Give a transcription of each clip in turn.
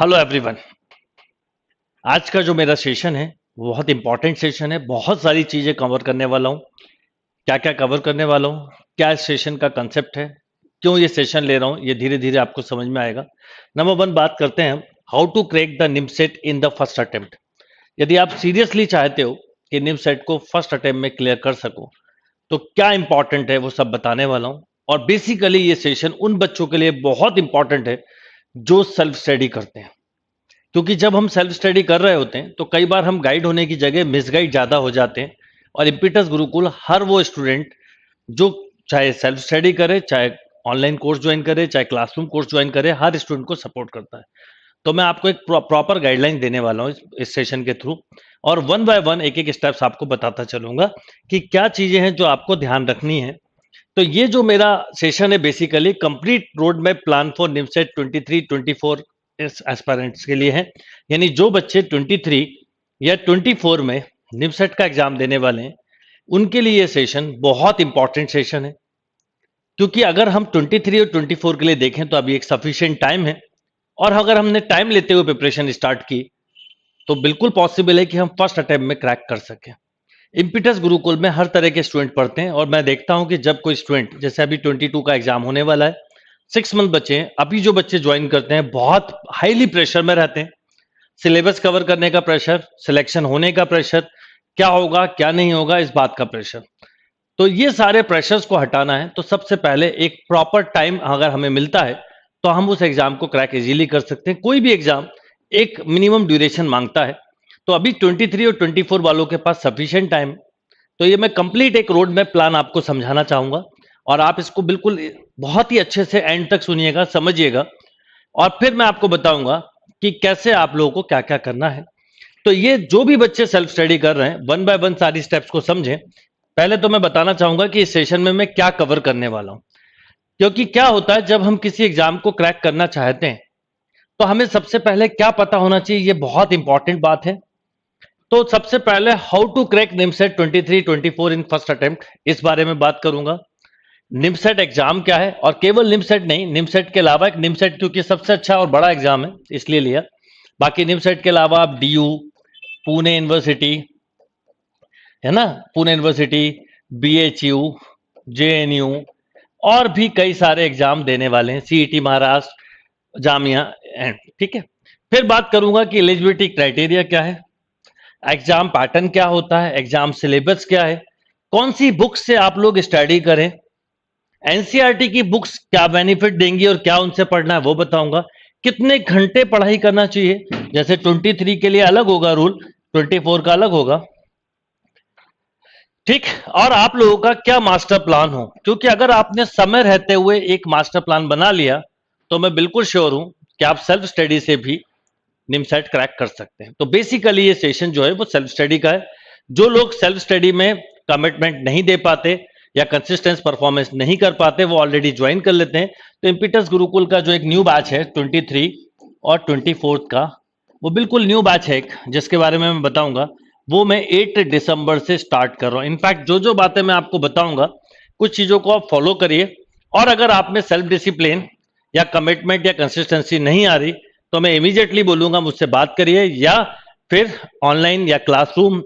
Hello everyone. आज का जो मेरा सेशन है वो बहुत इंपॉर्टेंट सेशन है। बहुत सारी चीजें कवर करने वाला हूँ। क्या क्या कवर करने वाला हूँ, क्या इस सेशन का कंसेप्ट है, क्यों ये सेशन ले रहा हूँ, ये धीरे धीरे आपको समझ में आएगा। नंबर वन बात करते हैं हम, how to crack the NIMCET in the first attempt. यदि आप सीरियसली चाहते हो कि निमसेट को फर्स्ट अटेम्प्ट में क्लियर कर सको तो क्या इंपॉर्टेंट है वो सब बताने वाला हूँ। और बेसिकली ये सेशन उन बच्चों के लिए बहुत इंपॉर्टेंट है जो सेल्फ स्टडी करते हैं, क्योंकि जब हम सेल्फ स्टडी कर रहे होते हैं तो कई बार हम गाइड होने की जगह मिसगाइड ज़्यादा हो जाते हैं। और इम्पीटस गुरुकुल हर वो स्टूडेंट जो चाहे सेल्फ स्टडी करे, चाहे ऑनलाइन कोर्स ज्वाइन करे, चाहे क्लासरूम कोर्स ज्वाइन करे, हर स्टूडेंट को सपोर्ट करता है। तो मैं आपको एक प्रॉपर गाइडलाइन देने वाला हूँ इस सेशन के थ्रू, और वन बाय वन एक एक स्टेप्स आपको बताता चलूंगा कि क्या चीज़ें हैं जो आपको ध्यान रखनी है। तो ये जो मेरा सेशन है basically complete road map plan for NIMCET 23-24 aspirants के लिए है। यानी जो बच्चे 23 या 24 में निमसेट का एग्जाम देने वाले हैं उनके लिए ये सेशन बहुत इंपॉर्टेंट सेशन है। क्योंकि अगर हम 23 और 24 के लिए देखें तो अभी एक सफिशिएंट टाइम है, और अगर हमने टाइम लेते हुए प्रिपरेशन स्टार्ट की तो बिल्कुल पॉसिबल है कि हम फर्स्ट अटेम्प्ट में क्रैक कर सकें। इम्पीटस गुरुकुल में हर तरह के स्टूडेंट पढ़ते हैं, और मैं देखता हूं कि जब कोई स्टूडेंट, जैसे अभी 22 का एग्जाम होने वाला है, 6 मंथ बचे हैं, अभी जो बच्चे ज्वाइन करते हैं बहुत हाईली प्रेशर में रहते हैं। सिलेबस कवर करने का प्रेशर, सिलेक्शन होने का प्रेशर, क्या होगा क्या नहीं होगा इस बात का प्रेशर। तो ये सारे प्रेशर्स को हटाना है तो सबसे पहले एक प्रॉपर टाइम अगर हमें मिलता है तो हम उस एग्जाम को क्रैक इजीली कर सकते हैं। कोई भी एग्जाम एक मिनिमम ड्यूरेशन मांगता है, तो अभी 23 और 24 वालों के पास सफिशिएंट टाइम। तो ये मैं कंप्लीट एक रोड मैप प्लान आपको समझाना चाहूंगा, और आप इसको बिल्कुल बहुत ही अच्छे से एंड तक सुनिएगा, समझिएगा, और फिर मैं आपको बताऊंगा कि कैसे आप लोगों को क्या क्या करना है। तो ये जो भी बच्चे सेल्फ स्टडी कर रहे हैं वन बाय वन सारी स्टेप्स को समझें। पहले तो मैं बताना चाहूंगा कि इस सेशन में मैं क्या कवर करने वाला हूं। क्योंकि क्या होता है जब हम किसी एग्जाम को क्रैक करना चाहते हैं तो हमें सबसे पहले क्या पता होना चाहिए, ये बहुत इंपॉर्टेंट बात है। तो सबसे पहले how to crack NIMCET 23-24 in first attempt, इस बारे में बात करूंगा। निमसेट एग्जाम क्या है, और केवल निमसेट नहीं, निमसेट के अलावा एक निमसेट क्योंकि सबसे अच्छा और बड़ा एग्जाम है इसलिए लिया। बाकी निमसेट के अलावा आप डीयू, पुणे यूनिवर्सिटी, है ना, पुणे यूनिवर्सिटी, बीएचयू, जेएनयू, और भी कई सारे एग्जाम देने वाले हैं, सीईटी महाराष्ट्र, जामिया एंड, ठीक है। फिर बात करूंगा कि एलिजिबिलिटी क्राइटेरिया क्या है, एग्जाम पैटर्न क्या होता है, एग्जाम सिलेबस क्या है, कौन सी बुक्स से आप लोग स्टडी करें, एनसीईआरटी की बुक्स क्या बेनिफिट देंगी और क्या उनसे पढ़ना है वो बताऊंगा, कितने घंटे पढ़ाई करना चाहिए, जैसे 23 के लिए अलग होगा रूल, 24 का अलग होगा, ठीक। और आप लोगों का क्या मास्टर प्लान हो, क्योंकि अगर आपने समय रहते हुए एक मास्टर प्लान बना लिया तो मैं बिल्कुल श्योर हूं कि आप सेल्फ स्टडी से भी निमसेट क्रैक कर सकते हैं। तो बेसिकली ये सेशन जो है वो सेल्फ स्टडी का है। जो लोग सेल्फ स्टडी में कमिटमेंट नहीं दे पाते या कंसिस्टेंस परफॉर्मेंस नहीं कर पाते वो ऑलरेडी ज्वाइन कर लेते हैं। तो इम्पीटस गुरुकुल का जो एक न्यू बैच है 23 और 24 का, वो बिल्कुल न्यू बैच है एक, जिसके बारे में मैं बताऊंगा। वो मैं 8 दिसंबर से स्टार्ट कर रहा हूं। इनफैक्ट जो जो बातें मैं आपको बताऊंगा कुछ चीजों को आप फॉलो करिए, और अगर आप में सेल्फ डिसिप्लिन या कमिटमेंट या कंसिस्टेंसी नहीं आ रही तो मैं इमीडिएटली बोलूंगा मुझसे बात करिए, या फिर ऑनलाइन या क्लासरूम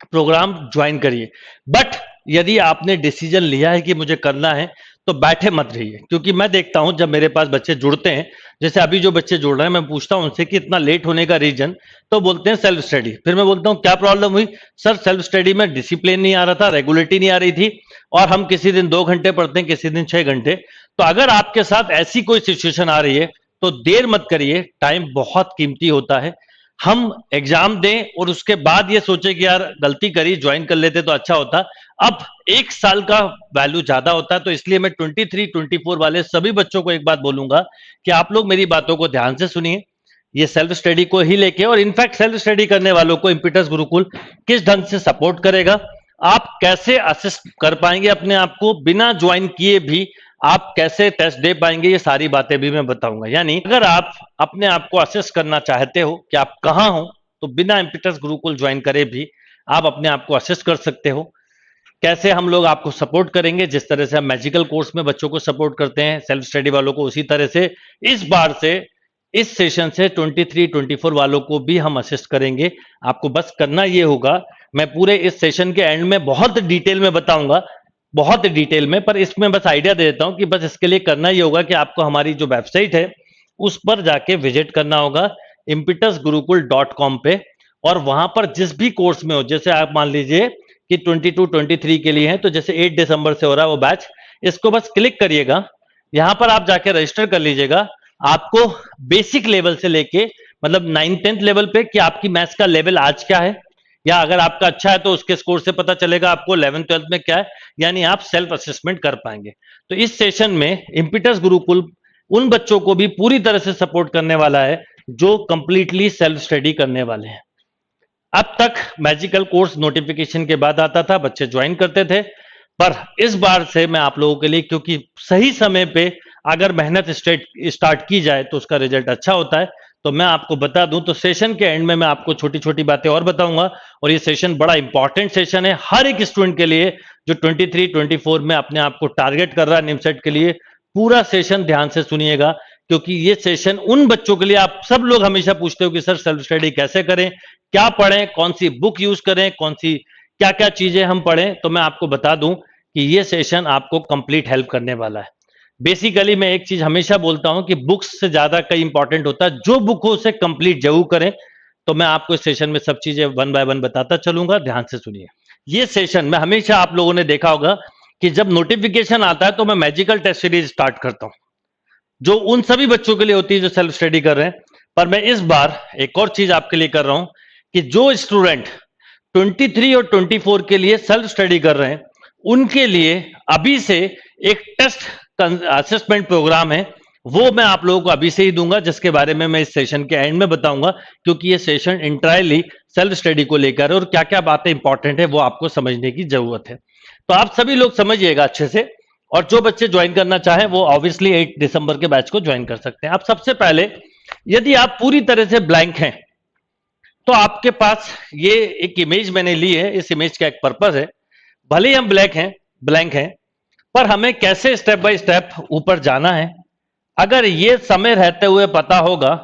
प्रोग्राम ज्वाइन करिए। बट यदि आपने डिसीजन लिया है कि मुझे करना है तो बैठे मत रहिए, क्योंकि मैं देखता हूं जब मेरे पास बच्चे जुड़ते हैं, जैसे अभी जो बच्चे जुड़ रहे हैं, मैं पूछता हूं उनसे कि इतना लेट होने का रीजन, तो बोलते हैं सेल्फ स्टडी। फिर मैं बोलता हूं क्या प्रॉब्लम हुई, सर सेल्फ स्टडी में डिसिप्लिन नहीं आ रहा था, रेगुलरिटी नहीं आ रही थी, और हम किसी दिन 2 घंटे पढ़ते हैं, किसी दिन 6 घंटे। तो अगर आपके साथ ऐसी कोई सिचुएशन आ रही है तो देर मत करिए, टाइम बहुत कीमती होता है। हम एग्जाम दें और उसके बाद ये सोचे कि यार गलती करी, ज्वाइन कर लेते तो अच्छा होता। अब 1 साल का वैल्यू ज्यादा होता है, तो इसलिए मैं 23-24 वाले सभी बच्चों को एक बात बोलूंगा कि आप लोग मेरी बातों को ध्यान से सुनिए, ये सेल्फ स्टडी को ही लेके, और इनफैक्ट सेल्फ स्टडी करने वालों को इम्पीटस गुरुकुल किस ढंग से सपोर्ट करेगा, आप कैसे असिस्ट कर पाएंगे अपने आप को, बिना ज्वाइन किए भी आप कैसे टेस्ट दे पाएंगे, ये सारी बातें भी मैं बताऊंगा। यानी अगर आप अपने आप को असेस करना चाहते हो कि आप कहां हो, तो बिना इम्पीटस गुरुकुल ज्वाइन करे भी आप अपने आप को असेस कर सकते हो। कैसे हम लोग आपको सपोर्ट करेंगे, जिस तरह से हम मैजिकल कोर्स में बच्चों को सपोर्ट करते हैं सेल्फ स्टडी वालों को, उसी तरह से इस बार से इस सेशन से 23 24 वालों को भी हम असिस्ट करेंगे। आपको बस करना ये होगा, मैं पूरे इस सेशन के एंड में बहुत डिटेल में बताऊंगा, बहुत डिटेल में, पर इसमें बस आइडिया दे देता हूं कि बस इसके लिए करना ये होगा कि आपको हमारी जो वेबसाइट है उस पर जाके विजिट करना होगा impetusgurukul.com पे, और वहां पर जिस भी कोर्स में हो, जैसे आप मान लीजिए कि 22 23 के लिए है, तो जैसे 8 दिसंबर से हो रहा है वो बैच, इसको बस क्लिक करिएगा, यहां पर आप जाके रजिस्टर कर लीजिएगा। आपको बेसिक लेवल से लेके मतलब 9th-10th लेवल पे कि आपकी मैथ्स का लेवल आज क्या है, या अगर आपका अच्छा है तो उसके स्कोर से पता चलेगा आपको 11th-12th में क्या है, यानी आप सेल्फ असेसमेंट कर पाएंगे। तो इस सेशन में इम्पीटस गुरुकुल उन बच्चों को भी पूरी तरह से सपोर्ट करने वाला है जो कंप्लीटली सेल्फ स्टडी करने वाले हैं। अब तक मैजिकल कोर्स नोटिफिकेशन के बाद आता था, बच्चे ज्वाइन करते थे, पर इस बार से मैं आप लोगों के लिए, क्योंकि सही समय पे अगर मेहनत स्टार्ट की जाए तो उसका रिजल्ट अच्छा होता है, तो मैं आपको बता दूं, तो सेशन के एंड में मैं आपको छोटी छोटी बातें और बताऊंगा, और ये सेशन बड़ा इंपॉर्टेंट सेशन है हर एक स्टूडेंट के लिए जो 23 24 में अपने आप को टारगेट कर रहा है निमसेट के लिए। पूरा सेशन ध्यान से सुनिएगा, क्योंकि ये सेशन उन बच्चों के लिए, आप सब लोग हमेशा पूछते हो कि सर सेल्फ स्टडी कैसे करें, क्या पढ़ें, कौन सी बुक यूज करें, कौन सी क्या क्या चीजें हम पढ़ें, तो मैं आपको बता दूं कि ये सेशन आपको कंप्लीट हेल्प करने वाला है। बेसिकली मैं एक चीज हमेशा बोलता हूं कि बुक्स से ज्यादा कई इंपॉर्टेंट होता है, जो बुक हो उसे कंप्लीट जरूर करें। तो मैं आपको इस सेशन में सब चीजें वन बाय वन बताता चलूंगा, ध्यान से सुनिए। ये सेशन में हमेशा आप लोगों ने देखा होगा कि जब नोटिफिकेशन आता है तो मैं मैजिकल टेस्ट सीरीज स्टार्ट करता हूं, जो उन सभी बच्चों के लिए होती है जो सेल्फ स्टडी कर रहे हैं। पर मैं इस बार एक और चीज आपके लिए कर रहा हूं कि जो स्टूडेंट 23 और 24 के लिए सेल्फ स्टडी कर रहे हैं उनके लिए अभी से एक टेस्ट असेसमेंट प्रोग्राम है, वो मैं आप लोगों को अभी से ही दूंगा, जिसके बारे में मैं इस सेशन के एंड में बताऊंगा, क्योंकि ये सेशन इंटायरली सेल्फ स्टडी को लेकर है और क्या क्या बातें इंपॉर्टेंट है वो आपको समझने की जरूरत है। तो आप सभी लोग समझिएगा अच्छे से, और जो बच्चे ज्वाइन करना चाहें वो ऑब्वियसली 8 दिसंबर के बैच को ज्वाइन कर सकते हैं। आप सबसे पहले, यदि आप पूरी तरह से ब्लैंक हैं तो आपके पास ये एक इमेज मैंने ली है, इस इमेज का एक पर्पस है। भले ही हम ब्लैंक हैं, पर हमें कैसे स्टेप बाय स्टेप ऊपर जाना है, अगर ये समय रहते हुए पता होगा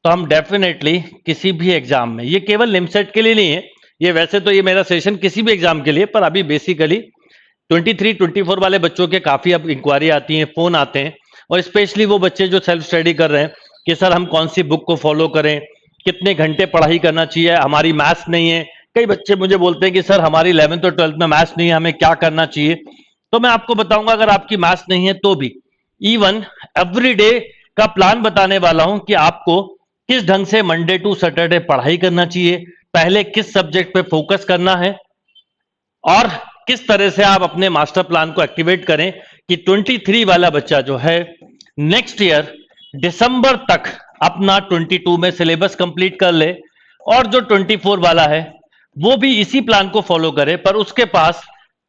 तो हम डेफिनेटली किसी भी एग्जाम में, ये केवल निमसेट के लिए नहीं है, ये वैसे तो ये मेरा सेशन किसी भी एग्जाम के लिए, पर अभी बेसिकली 23 24 वाले बच्चों के काफी अब इंक्वायरी आती है, फोन आते हैं, और स्पेशली वो बच्चे जो सेल्फ स्टडी कर रहे हैं कि सर हम कौन सी बुक को फॉलो करें, कितने घंटे पढ़ाई करना चाहिए, हमारी मैथ्स नहीं है। कई बच्चे मुझे बोलते हैं कि सर हमारी 11th और 12th में मैथ्स नहीं है, हमें क्या करना चाहिए। तो मैं आपको बताऊंगा, अगर आपकी मैथ्स नहीं है तो भी इवन एवरीडे का प्लान बताने वाला हूं कि आपको किस ढंग से मंडे टू सैटरडे पढ़ाई करना चाहिए, पहले किस सब्जेक्ट पे फोकस करना है, और किस तरह से आप अपने मास्टर प्लान को एक्टिवेट करें कि 23 वाला बच्चा जो है नेक्स्ट ईयर दिसंबर तक अपना 22 में सिलेबस कंप्लीट कर ले, और जो 24 वाला है वो भी इसी प्लान को फॉलो करे, पर उसके पास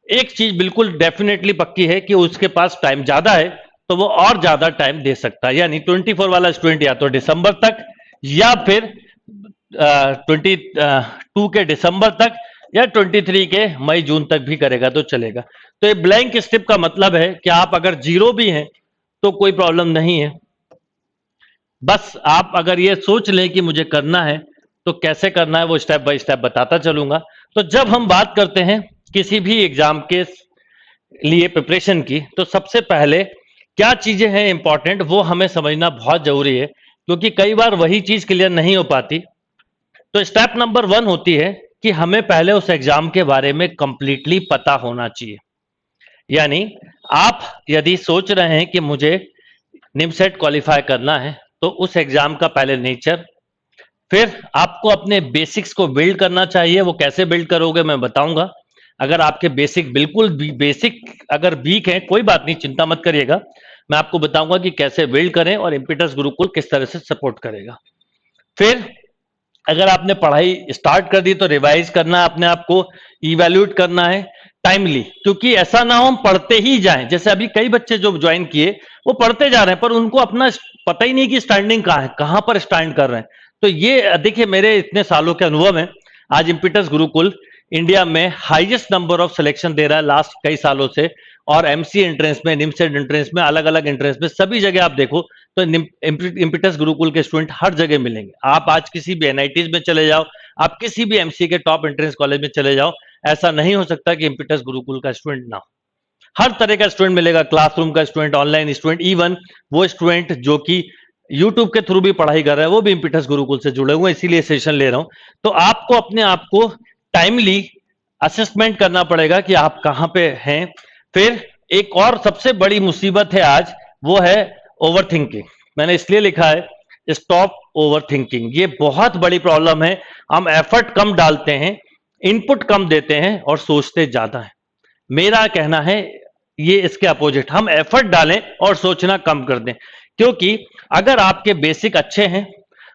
एक चीज बिल्कुल डेफिनेटली पक्की है कि उसके पास टाइम ज्यादा है, तो वो और ज्यादा टाइम दे सकता है। यानी 24 वाला स्टूडेंट या तो दिसंबर तक, या फिर 22 के दिसंबर तक, या 23 के मई जून तक भी करेगा तो चलेगा। तो ये ब्लैंक स्टिप का मतलब है कि आप अगर जीरो भी हैं तो कोई प्रॉब्लम नहीं है, बस आप अगर ये सोच लें कि मुझे करना है तो कैसे करना है वो स्टेप बाय स्टेप बताता चलूंगा। तो जब हम बात करते हैं किसी भी एग्जाम के लिए प्रिपरेशन की, तो सबसे पहले क्या चीजें हैं इंपॉर्टेंट वो हमें समझना बहुत जरूरी है, क्योंकि कई बार वही चीज क्लियर नहीं हो पाती। तो स्टेप नंबर 1 होती है कि हमें पहले उस एग्जाम के बारे में कंप्लीटली पता होना चाहिए। यानी आप यदि सोच रहे हैं कि मुझे निमसेट क्वालिफाई करना है, तो उस एग्जाम का पहले नेचर, फिर आपको अपने बेसिक्स को बिल्ड करना चाहिए। वो कैसे बिल्ड करोगे मैं बताऊंगा। अगर आपके बेसिक बिल्कुल बेसिक अगर वीक है, कोई बात नहीं, चिंता मत करिएगा, मैं आपको बताऊंगा कि कैसे बिल्ड करें और इम्पीटस गुरुकुल किस तरह से सपोर्ट करेगा। फिर अगर आपने पढ़ाई स्टार्ट कर दी तो रिवाइज करना है, अपने आप को इवैल्यूएट करना है टाइमली, क्योंकि ऐसा ना हो हम पढ़ते ही जाएं। जैसे अभी कई बच्चे जो ज्वाइन किए वो पढ़ते जा रहे हैं, पर उनको अपना पता ही नहीं कि स्टैंडिंग कहाँ है, कहां पर स्टैंड कर रहे हैं। तो ये देखिए, मेरे इतने सालों के अनुभव है, आज इम्पीटस गुरुकुल इंडिया में हाईएस्ट नंबर ऑफ सिलेक्शन दे रहा है लास्ट कई सालों से, और एमसी एंट्रेंस में, निमसेट एंट्रेंस में, अलग अलग एंट्रेंस में, सभी जगह आप देखो तो इम्पिटस गुरुकुल के स्टूडेंट हर जगह मिलेंगे। आप आज किसी भी एनआईटीज में चले जाओ, आप किसी भी एमसी के टॉप एंट्रेंस कॉलेज में चले जाओ, ऐसा नहीं हो सकता कि इम्पिटस गुरुकुल का स्टूडेंट ना हो। हर तरह का स्टूडेंट मिलेगा, क्लासरूम का स्टूडेंट, ऑनलाइन स्टूडेंट, इवन वो स्टूडेंट जो कि यूट्यूब के थ्रू भी पढ़ाई कर रहे हैं वो भी इम्पिटस गुरुकुल से जुड़े हुए हैं, इसीलिए सेशन ले रहा हूं। तो आपको अपने आप को टाइमली असेसमेंट करना पड़ेगा कि आप कहां पे हैं। फिर एक और सबसे बड़ी मुसीबत है आज, वो है ओवर थिंकिंग। मैंने इसलिए लिखा है स्टॉप ओवर थिंकिंग। ये बहुत बड़ी प्रॉब्लम है। हम एफर्ट कम डालते हैं, इनपुट कम देते हैं और सोचते ज्यादा है। मेरा कहना है ये इसके अपोजिट, हम एफर्ट डालें और सोचना कम कर दें। क्योंकि अगर आपके बेसिक अच्छे हैं,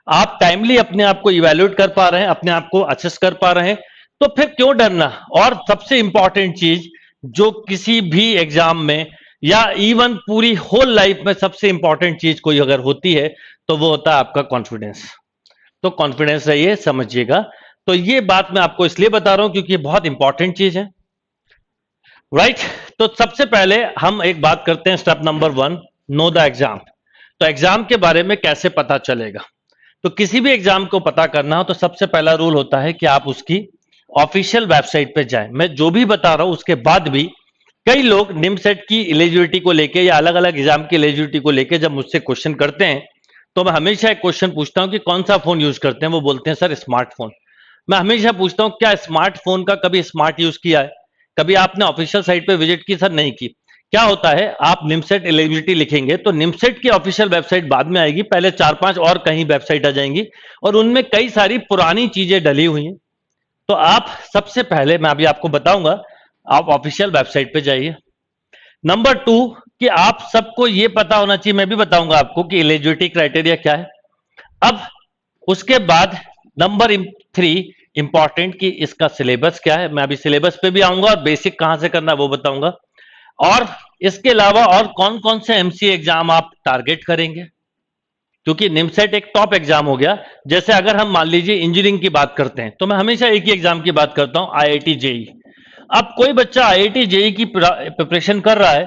आप टाइमली अपने आप को इवैल्यूएट कर पा रहे हैं, अपने आप को असेस कर पा रहे हैं, तो फिर क्यों डरना। और सबसे इंपॉर्टेंट चीज जो किसी भी एग्जाम में या इवन पूरी होल लाइफ में सबसे इंपॉर्टेंट चीज कोई अगर होती है तो वो होता है आपका कॉन्फिडेंस। तो कॉन्फिडेंस रहिए, समझिएगा। तो ये बात मैं आपको इसलिए बता रहा हूं क्योंकि ये बहुत इंपॉर्टेंट चीज है, राइट। तो सबसे पहले हम एक बात करते हैं, step number 1, know the exam. तो एग्जाम के बारे में कैसे पता चलेगा। तो किसी भी एग्जाम को पता करना हो तो सबसे पहला रूल होता है कि आप उसकी ऑफिशियल वेबसाइट पे जाएं। मैं जो भी बता रहा हूं उसके बाद भी कई लोग निमसेट की एलिजिबिलिटी को लेके या अलग अलग एग्जाम की एलिजिबिलिटी को लेके जब मुझसे क्वेश्चन करते हैं तो मैं हमेशा एक क्वेश्चन पूछता हूं कि कौन सा फोन यूज करते हैं। वो बोलते हैं सर स्मार्टफोन। मैं हमेशा पूछता हूं क्या स्मार्टफोन का कभी स्मार्ट यूज किया है, कभी आपने ऑफिशियल साइट पे विजिट की। सर नहीं की। क्या होता है, आप निमसेट एलिजिबिलिटी लिखेंगे तो निमसेट की ऑफिशियल वेबसाइट बाद में आएगी, पहले 4-5 और कहीं वेबसाइट आ जाएंगी और उनमें कई सारी पुरानी चीजें डली हुई हैं। तो आप सबसे पहले, मैं अभी आपको बताऊंगा, आप ऑफिशियल वेबसाइट पे जाइए। नंबर 2 कि आप सबको ये पता होना चाहिए, मैं भी बताऊंगा आपको कि एलिजिबिलिटी क्राइटेरिया क्या है। अब उसके बाद नंबर 3 इंपॉर्टेंट कि इसका सिलेबस क्या है। मैं अभी सिलेबस पे भी आऊंगा और बेसिक कहां से करना है वो बताऊंगा। और इसके अलावा और कौन कौन से एमसीए एग्जाम आप टारगेट करेंगे, क्योंकि निमसेट एक टॉप एग्जाम हो गया। जैसे अगर हम मान लीजिए इंजीनियरिंग की बात करते हैं तो मैं हमेशा एक ही एग्जाम की बात करता हूं, आईआईटी जेई। अब कोई बच्चा आईआईटी जेई की प्रिपरेशन कर रहा है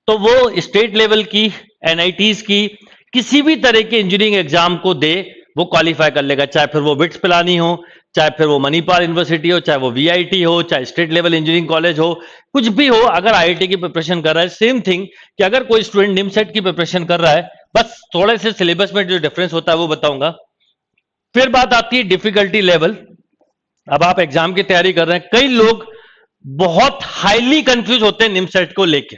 तो वो स्टेट लेवल की, एनआईटीज की, किसी भी तरह के इंजीनियरिंग एग्जाम को दे, वो क्वालिफाई कर लेगा। चाहे फिर वो बिट्स पिलानी हो, चाहे फिर वो मणिपाल यूनिवर्सिटी हो, चाहे वो वीआईटी हो, चाहे स्टेट लेवल इंजीनियरिंग कॉलेज हो, कुछ भी हो। अगर आईआईटी की प्रिपरेशन कर रहा है, सेम थिंग कि अगर कोई स्टूडेंट निमसेट की प्रिपरेशन कर रहा है, बस थोड़े से सिलेबस में जो डिफरेंस होता है वो बताऊंगा। फिर बात आती है डिफिकल्टी लेवल। अब आप एग्जाम की तैयारी कर रहे हैं, कई लोग बहुत हाईली कंफ्यूज होते हैं निमसेट को लेके।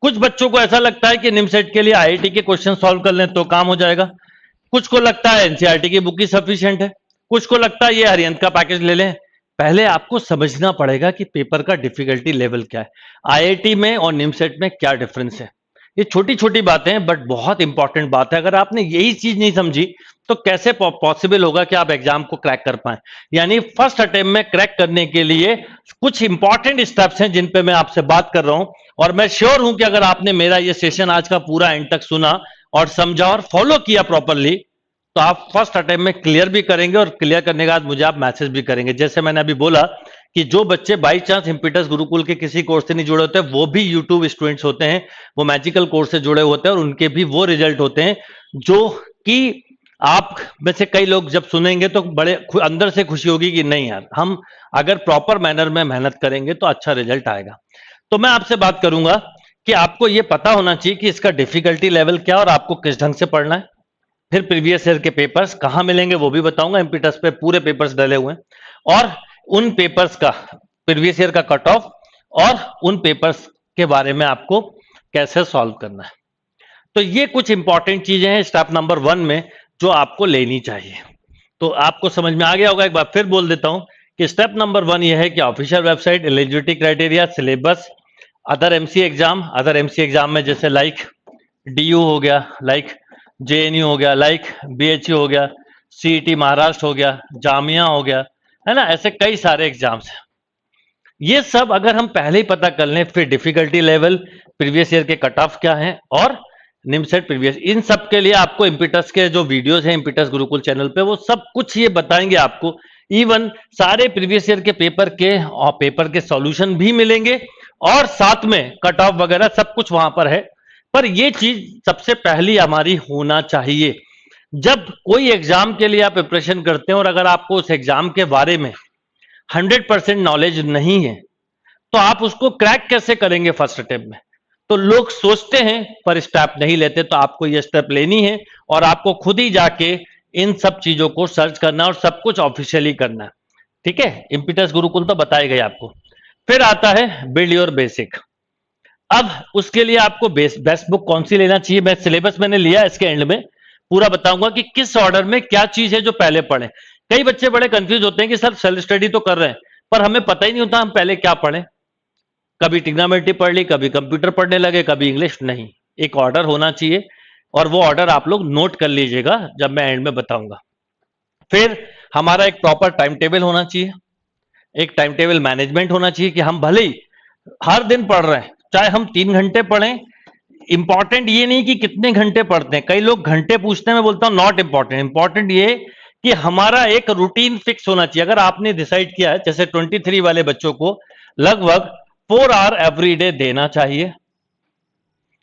कुछ बच्चों को ऐसा लगता है कि निमसेट के लिए आईआईटी के क्वेश्चन सॉल्व कर लें तो काम हो जाएगा, कुछ को लगता है एनसीईआरटी की बुक ही सफिशिएंट है, कुछ को लगता है ये हरियंत का पैकेज ले लें। पहले आपको समझना पड़ेगा कि पेपर का डिफिकल्टी लेवल क्या है, आईआईटी में और निमसेट में क्या डिफरेंस है। ये छोटी छोटी बातें हैं बट बहुत इंपॉर्टेंट बात है। अगर आपने यही चीज नहीं समझी तो कैसे पॉसिबल होगा कि आप एग्जाम को क्रैक कर पाए। यानी फर्स्ट अटेम्प्ट में क्रैक करने के लिए कुछ इंपॉर्टेंट स्टेप्स हैं जिन पे मैं आपसे बात कर रहा हूं, और मैं श्योर हूं कि अगर आपने मेरा ये सेशन आज का पूरा एंड तक सुना और समझा और फॉलो किया प्रॉपरली तो आप फर्स्ट अटेम्प्ट में क्लियर भी करेंगे, और क्लियर करने के बाद मुझे आप मैसेज भी करेंगे। जैसे मैंने अभी बोला कि जो बच्चे बाई चांस इम्पिटस गुरुकुल के किसी कोर्स से नहीं जुड़े होते वो भी यूट्यूब स्टूडेंट्स होते हैं, वो मैजिकल कोर्स से जुड़े होते हैं और उनके भी वो रिजल्ट होते हैं जो कि आप में से कई लोग जब सुनेंगे तो बड़े अंदर से खुशी होगी कि नहीं यार, हम अगर प्रॉपर मैनर में मेहनत करेंगे तो अच्छा रिजल्ट आएगा। तो मैं आपसे बात करूंगा कि आपको यह पता होना चाहिए कि इसका डिफिकल्टी लेवल क्या और आपको किस ढंग से पढ़ना है। फिर प्रीवियस ईयर के पेपर्स कहां मिलेंगे वो भी बताऊंगा, इम्पिटस पे पूरे पेपर्स डले हुए हैं, और उन पेपर्स का प्रीवियस ईयर का कट ऑफ और उन पेपर्स के बारे में आपको कैसे सॉल्व करना है। तो ये कुछ इंपॉर्टेंट चीजें हैं स्टेप नंबर 1 में जो आपको लेनी चाहिए। तो आपको समझ में आ गया होगा, एक बार फिर बोल देता हूं कि स्टेप नंबर 1 ये है कि official website, eligibility criteria, syllabus, other MC exam में जैसे लाइक डीयू हो गया, लाइक जेएनयू हो गया, लाइक बीएचयू हो गया, सीईटी महाराष्ट्र हो गया, जामिया हो गया, है ना, ऐसे कई सारे एग्जाम्स हैं। ये सब अगर हम पहले ही पता कर लें, फिर डिफिकल्टी लेवल, प्रीवियस ईयर के कट ऑफ क्या हैं और निमसेट प्रीवियस, इन सब के लिए आपको इम्पिटस के जो वीडियोस हैं इम्पिटस गुरुकुल चैनल पे वो सब कुछ ये बताएंगे आपको इवन सारे प्रीवियस ईयर के पेपर के सॉल्यूशन भी मिलेंगे और साथ में कट ऑफ वगैरह सब कुछ वहां पर है। पर ये चीज सबसे पहली हमारी होना चाहिए। जब कोई एग्जाम के लिए आप प्रिपरेशन करते हैं और अगर आपको उस एग्जाम के बारे में 100% नॉलेज नहीं है तो आप उसको क्रैक कैसे करेंगे फर्स्ट अटेम्प्ट में? तो लोग सोचते हैं पर स्टेप नहीं लेते। तो आपको ये स्टेप लेनी है और आपको खुद ही जाके इन सब चीजों को सर्च करना और सब कुछ ऑफिशियली करना। ठीक है, इम्पीटस गुरुकुल तो बताए गए आपको। फिर आता है बिल्ड योर बेसिक। अब उसके लिए आपको बेस्ट बुक कौन सी लेना चाहिए, मैं सिलेबस मैंने लिया, इसके एंड में पूरा बताऊंगा कि किस ऑर्डर में क्या चीज है जो पहले पढ़े। कई बच्चे बड़े कंफ्यूज होते हैं कि सर सेल्फ स्टडी तो कर रहे हैं पर हमें पता ही नहीं होता हम पहले क्या पढ़ें। कभी ट्रिग्नोमेट्री पढ़ ली, कभी कंप्यूटर पढ़ने लगे, कभी इंग्लिश। नहीं, एक ऑर्डर होना चाहिए और वो ऑर्डर आप लोग नोट कर लीजिएगा जब मैं एंड में बताऊंगा। फिर हमारा एक प्रॉपर टाइम टेबल होना चाहिए, एक टाइम टेबल मैनेजमेंट होना चाहिए कि हम भले ही हर दिन पढ़ रहे हैं, चाहे हम 3 घंटे पढ़ें। इंपॉर्टेंट ये नहीं कि कितने घंटे पढ़ते हैं, कई लोग घंटे पूछते हैं, मैं बोलता हूं नॉट इंपॉर्टेंट। इंपॉर्टेंट ये कि हमारा एक रूटीन फिक्स होना चाहिए। अगर आपने डिसाइड किया है, जैसे 23 वाले बच्चों को लगभग 4 आवर एवरी डे देना चाहिए।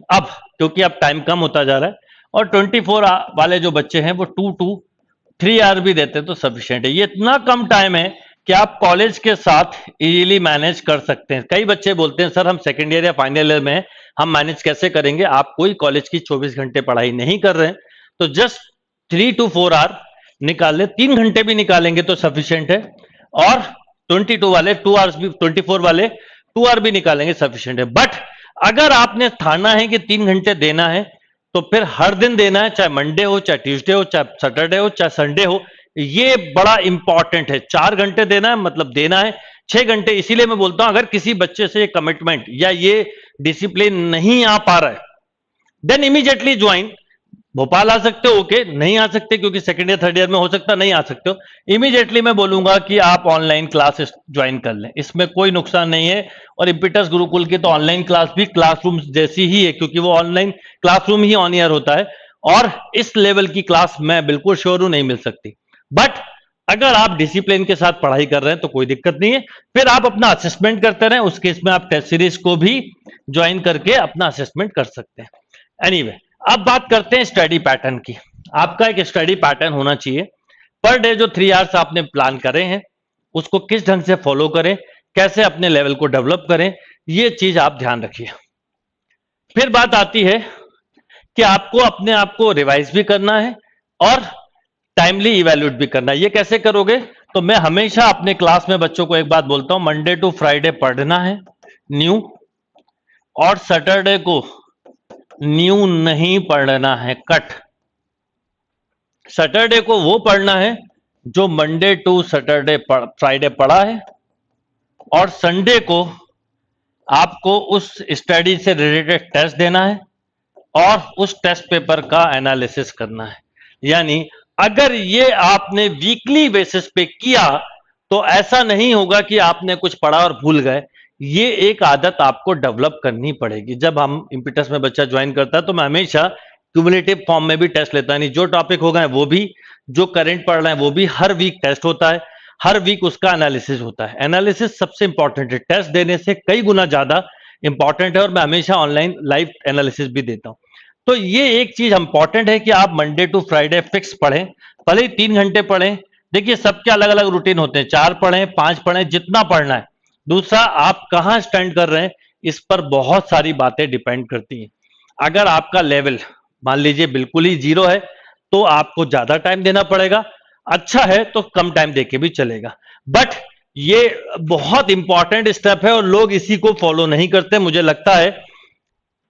अब क्योंकि अब टाइम कम होता जा रहा है और 24 वाले जो बच्चे हैं वो 2 to 3 आवर भी देते हैं तो सफिशिएंट है। ये इतना कम टाइम है कि आप कॉलेज के साथ इजीली मैनेज कर सकते हैं। कई बच्चे बोलते हैं सर हम सेकेंड ईयर या फाइनल ईयर में हम मैनेज कैसे करेंगे? आप कोई कॉलेज की 24 घंटे पढ़ाई नहीं कर रहे हैं तो जस्ट 3 to 4 आवर निकाल ले, 3 घंटे भी निकालेंगे तो सफिशिएंट है। और 22 वाले 2 आवर्स भी, 24 वाले 2 आवर भी निकालेंगे सफिशिएंट है। बट अगर आपने ठाना है कि 3 घंटे देना है तो फिर हर दिन देना है, चाहे मंडे हो, चाहे ट्यूसडे हो, चाहे सैटरडे हो, चाहे संडे हो। ये बड़ा इंपॉर्टेंट है। 4 घंटे देना है मतलब देना है 6 घंटे। इसीलिए मैं बोलता हूं अगर किसी बच्चे से ये कमिटमेंट या ये डिसिप्लिन नहीं आ पा रहा है देन इमीडिएटली ज्वाइन। भोपाल आ सकते हो, ओके, नहीं आ सकते क्योंकि सेकंड ईयर थर्ड ईयर में हो सकता नहीं आ सकते हो, इमीडिएटली मैं बोलूंगा कि आप ऑनलाइन क्लास ज्वाइन कर लें, इसमें कोई नुकसान नहीं है। और इम्पीटस गुरुकुल की तो ऑनलाइन क्लास भी क्लासरूम जैसी ही है क्योंकि वो online classroom he on year होता है और इस लेवल की क्लास मैं बिल्कुल श्योर हूं नहीं मिल सकती। बट अगर आप डिसिप्लिन के साथ पढ़ाई कर रहे हैं तो कोई दिक्कत नहीं है। फिर आप अपना असेसमेंट करते रहें, उस केस में आप टेस्ट सीरीज को भी ज्वाइन करके अपना असेसमेंट कर सकते हैं। एनीवे, अब बात करते हैं स्टडी पैटर्न की। आपका एक स्टडी पैटर्न होना चाहिए। पर डे जो 3 आवर्स आपने प्लान करे हैं उसको किस ढंग से फॉलो करें, कैसे अपने लेवल को डेवलप करें, ये चीज आप ध्यान रखिए। फिर बात आती है कि आपको अपने आप को रिवाइज भी करना है और टाइमली इवैल्यूएट भी करना है। ये कैसे करोगे? तो मैं हमेशा अपने क्लास में बच्चों को एक बात बोलता हूं, मंडे टू फ्राइडे पढ़ना है न्यू, और सैटरडे को न्यू नहीं पढ़ना है, कट। सैटरडे को वो पढ़ना है जो मंडे टू सैटरडे फ्राइडे पढ़ा है और संडे को आपको उस स्टडी से रिलेटेड टेस्ट देना है और उस टेस्ट पेपर का एनालिसिस करना है। यानी अगर ये आपने वीकली बेसिस पे किया तो ऐसा नहीं होगा कि आपने कुछ पढ़ा और भूल गए। ये एक आदत आपको डेवलप करनी पड़ेगी। जब हम इम्पीटस में बच्चा ज्वाइन करता है तो मैं हमेशा क्यूमुलेटिव फॉर्म में भी टेस्ट लेता है, नहीं जो टॉपिक हो गए वो भी, जो करंट पढ़ रहे हैं वो भी, हर वीक टेस्ट होता है, हर वीक उसका एनालिसिस होता है। एनालिसिस सबसे इंपॉर्टेंट है, टेस्ट देने से कई गुना ज्यादा इंपॉर्टेंट है और मैं हमेशा ऑनलाइन लाइव एनालिसिस भी देता हूं। तो ये एक चीज इंपॉर्टेंट है कि आप मंडे टू फ्राइडे फिक्स पढ़ें, भले ही 3 घंटे पढ़ें। देखिए सबके अलग अलग रूटीन होते हैं, 4 पढ़ें, 5 पढ़ें, जितना पढ़ना है। दूसरा, आप कहां स्टैंड कर रहे हैं इस पर बहुत सारी बातें डिपेंड करती हैं। अगर आपका लेवल मान लीजिए बिल्कुल ही जीरो है तो आपको ज्यादा टाइम देना पड़ेगा, अच्छा है तो कम टाइम देके भी चलेगा। बट ये बहुत इंपॉर्टेंट स्टेप है और लोग इसी को फॉलो नहीं करते। मुझे लगता है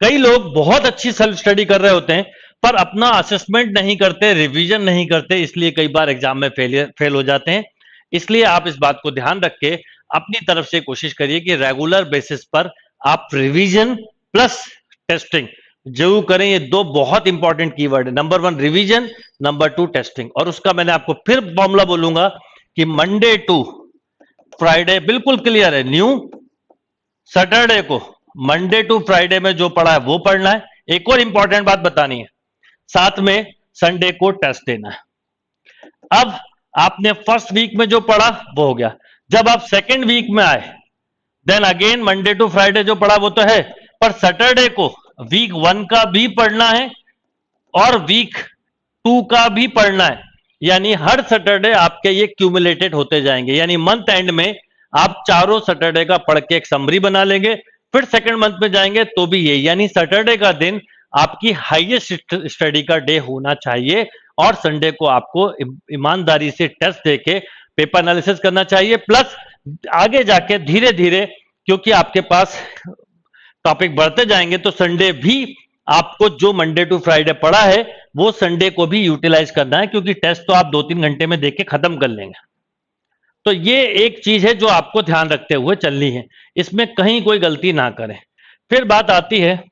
कई लोग बहुत अच्छी सेल्फ स्टडी कर रहे होते हैं पर अपना असेसमेंट नहीं करते, रिवीजन नहीं करते, इसलिए कई बार एग्जाम में फेल हो जाते हैं। इसलिए आप इस बात को ध्यान रख के अपनी तरफ से कोशिश करिए कि रेगुलर बेसिस पर आप रिवीजन प्लस टेस्टिंग जरूर करें। ये 2 बहुत इंपॉर्टेंट कीवर्ड है, नंबर 1 रिवीजन, नंबर 2 टेस्टिंग। और उसका मैंने आपको फिर फॉर्मूला बोलूंगा कि मंडे टू फ्राइडे बिल्कुल क्लियर है न्यू, सैटरडे को मंडे टू फ्राइडे में जो पढ़ा है वो पढ़ना है। एक और इंपॉर्टेंट बात बतानी है, साथ में संडे को टेस्ट देना है। अब आपने फर्स्ट वीक में जो पढ़ा वो हो गया। जब आप सेकेंड वीक में आए, then again Monday to Friday जो पढ़ा वो तो है, पर सैटरडे को वीक 1 का भी पढ़ना है और वीक 2 का भी पढ़ना है। यानी हर सैटरडे आपके ये क्यूमुलेटेड होते जाएंगे, यानी मंथ एंड में आप चारों सैटरडे का पढ़ के एक समरी बना लेंगे, फिर सेकंड मंथ में जाएंगे तो भी ये, यानी सैटरडे का दिन आपकी हाईएस्ट स्टडी का डे होना चाहिए और संडे को आपको ईमानदारी से टेस्ट देके पेपर एनालिसिस करना चाहिए। प्लस आगे जाके धीरे धीरे क्योंकि आपके पास टॉपिक बढ़ते जाएंगे तो संडे भी आपको जो मंडे टू फ्राइडे पढ़ा है वो संडे को भी यूटिलाइज करना है, क्योंकि टेस्ट तो आप 2-3 घंटे में देख के खत्म कर लेंगे। तो ये एक चीज है जो आपको ध्यान रखते हुए चलनी है, इसमें कहीं कोई गलती ना करें। फिर बात आती है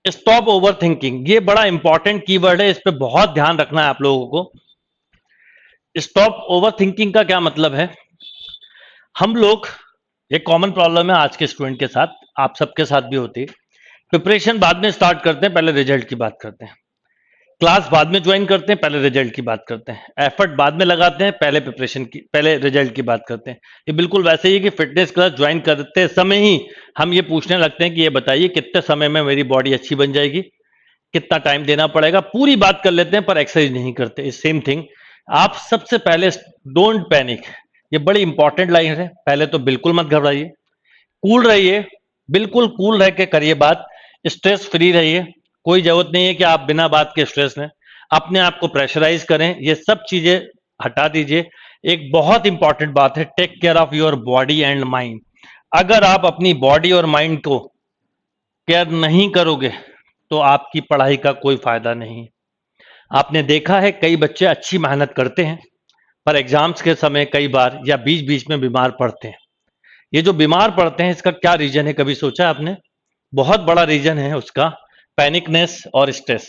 स्टॉप ओवर थिंकिंग। ये बड़ा इंपॉर्टेंट कीवर्ड है, इस पे बहुत ध्यान रखना है आप लोगों को। स्टॉप ओवर थिंकिंग का क्या मतलब है? हम लोग, एक कॉमन प्रॉब्लम है आज के स्टूडेंट के साथ, आप सबके साथ भी होती है, प्रिपरेशन बाद में स्टार्ट करते हैं, पहले रिजल्ट की बात करते हैं। क्लास बाद में ज्वाइन करते हैं, पहले रिजल्ट की बात करते हैं। एफर्ट बाद में लगाते हैं, पहले रिजल्ट की बात करते हैं। ये बिल्कुल वैसे ही है कि फिटनेस क्लास ज्वाइन करते समय ही हम ये पूछने लगते हैं कि ये बताइए कितने समय में मेरी बॉडी अच्छी बन जाएगी, कितना टाइम देना पड़ेगा, पूरी बात कर लेते हैं पर एक्सरसाइज नहीं करते। इस सेम थिंग आप सबसे पहले डोंट पैनिक, ये बड़ी इंपॉर्टेंट लाइन है। पहले तो बिल्कुल मत घबराइए, कूल रहिए, बिल्कुल कूल रह के करिए बात, स्ट्रेस फ्री रहिए। कोई जरूरत नहीं है कि आप बिना बात के स्ट्रेस लें, अपने आप को प्रेशराइज करें, ये सब चीजें हटा दीजिए। एक बहुत इंपॉर्टेंट बात है, take care of your body and mind. अगर आप अपनी बॉडी और माइंड को केयर नहीं करोगे तो आपकी पढ़ाई का कोई फायदा नहीं। आपने देखा है कई बच्चे अच्छी मेहनत करते हैं पर एग्जाम्स के समय कई बार या बीच बीच में बीमार पड़ते हैं। ये जो बीमार पड़ते हैं इसका क्या रीजन है, कभी सोचा आपने? बहुत बड़ा रीजन है उसका पैनिकनेस और स्ट्रेस।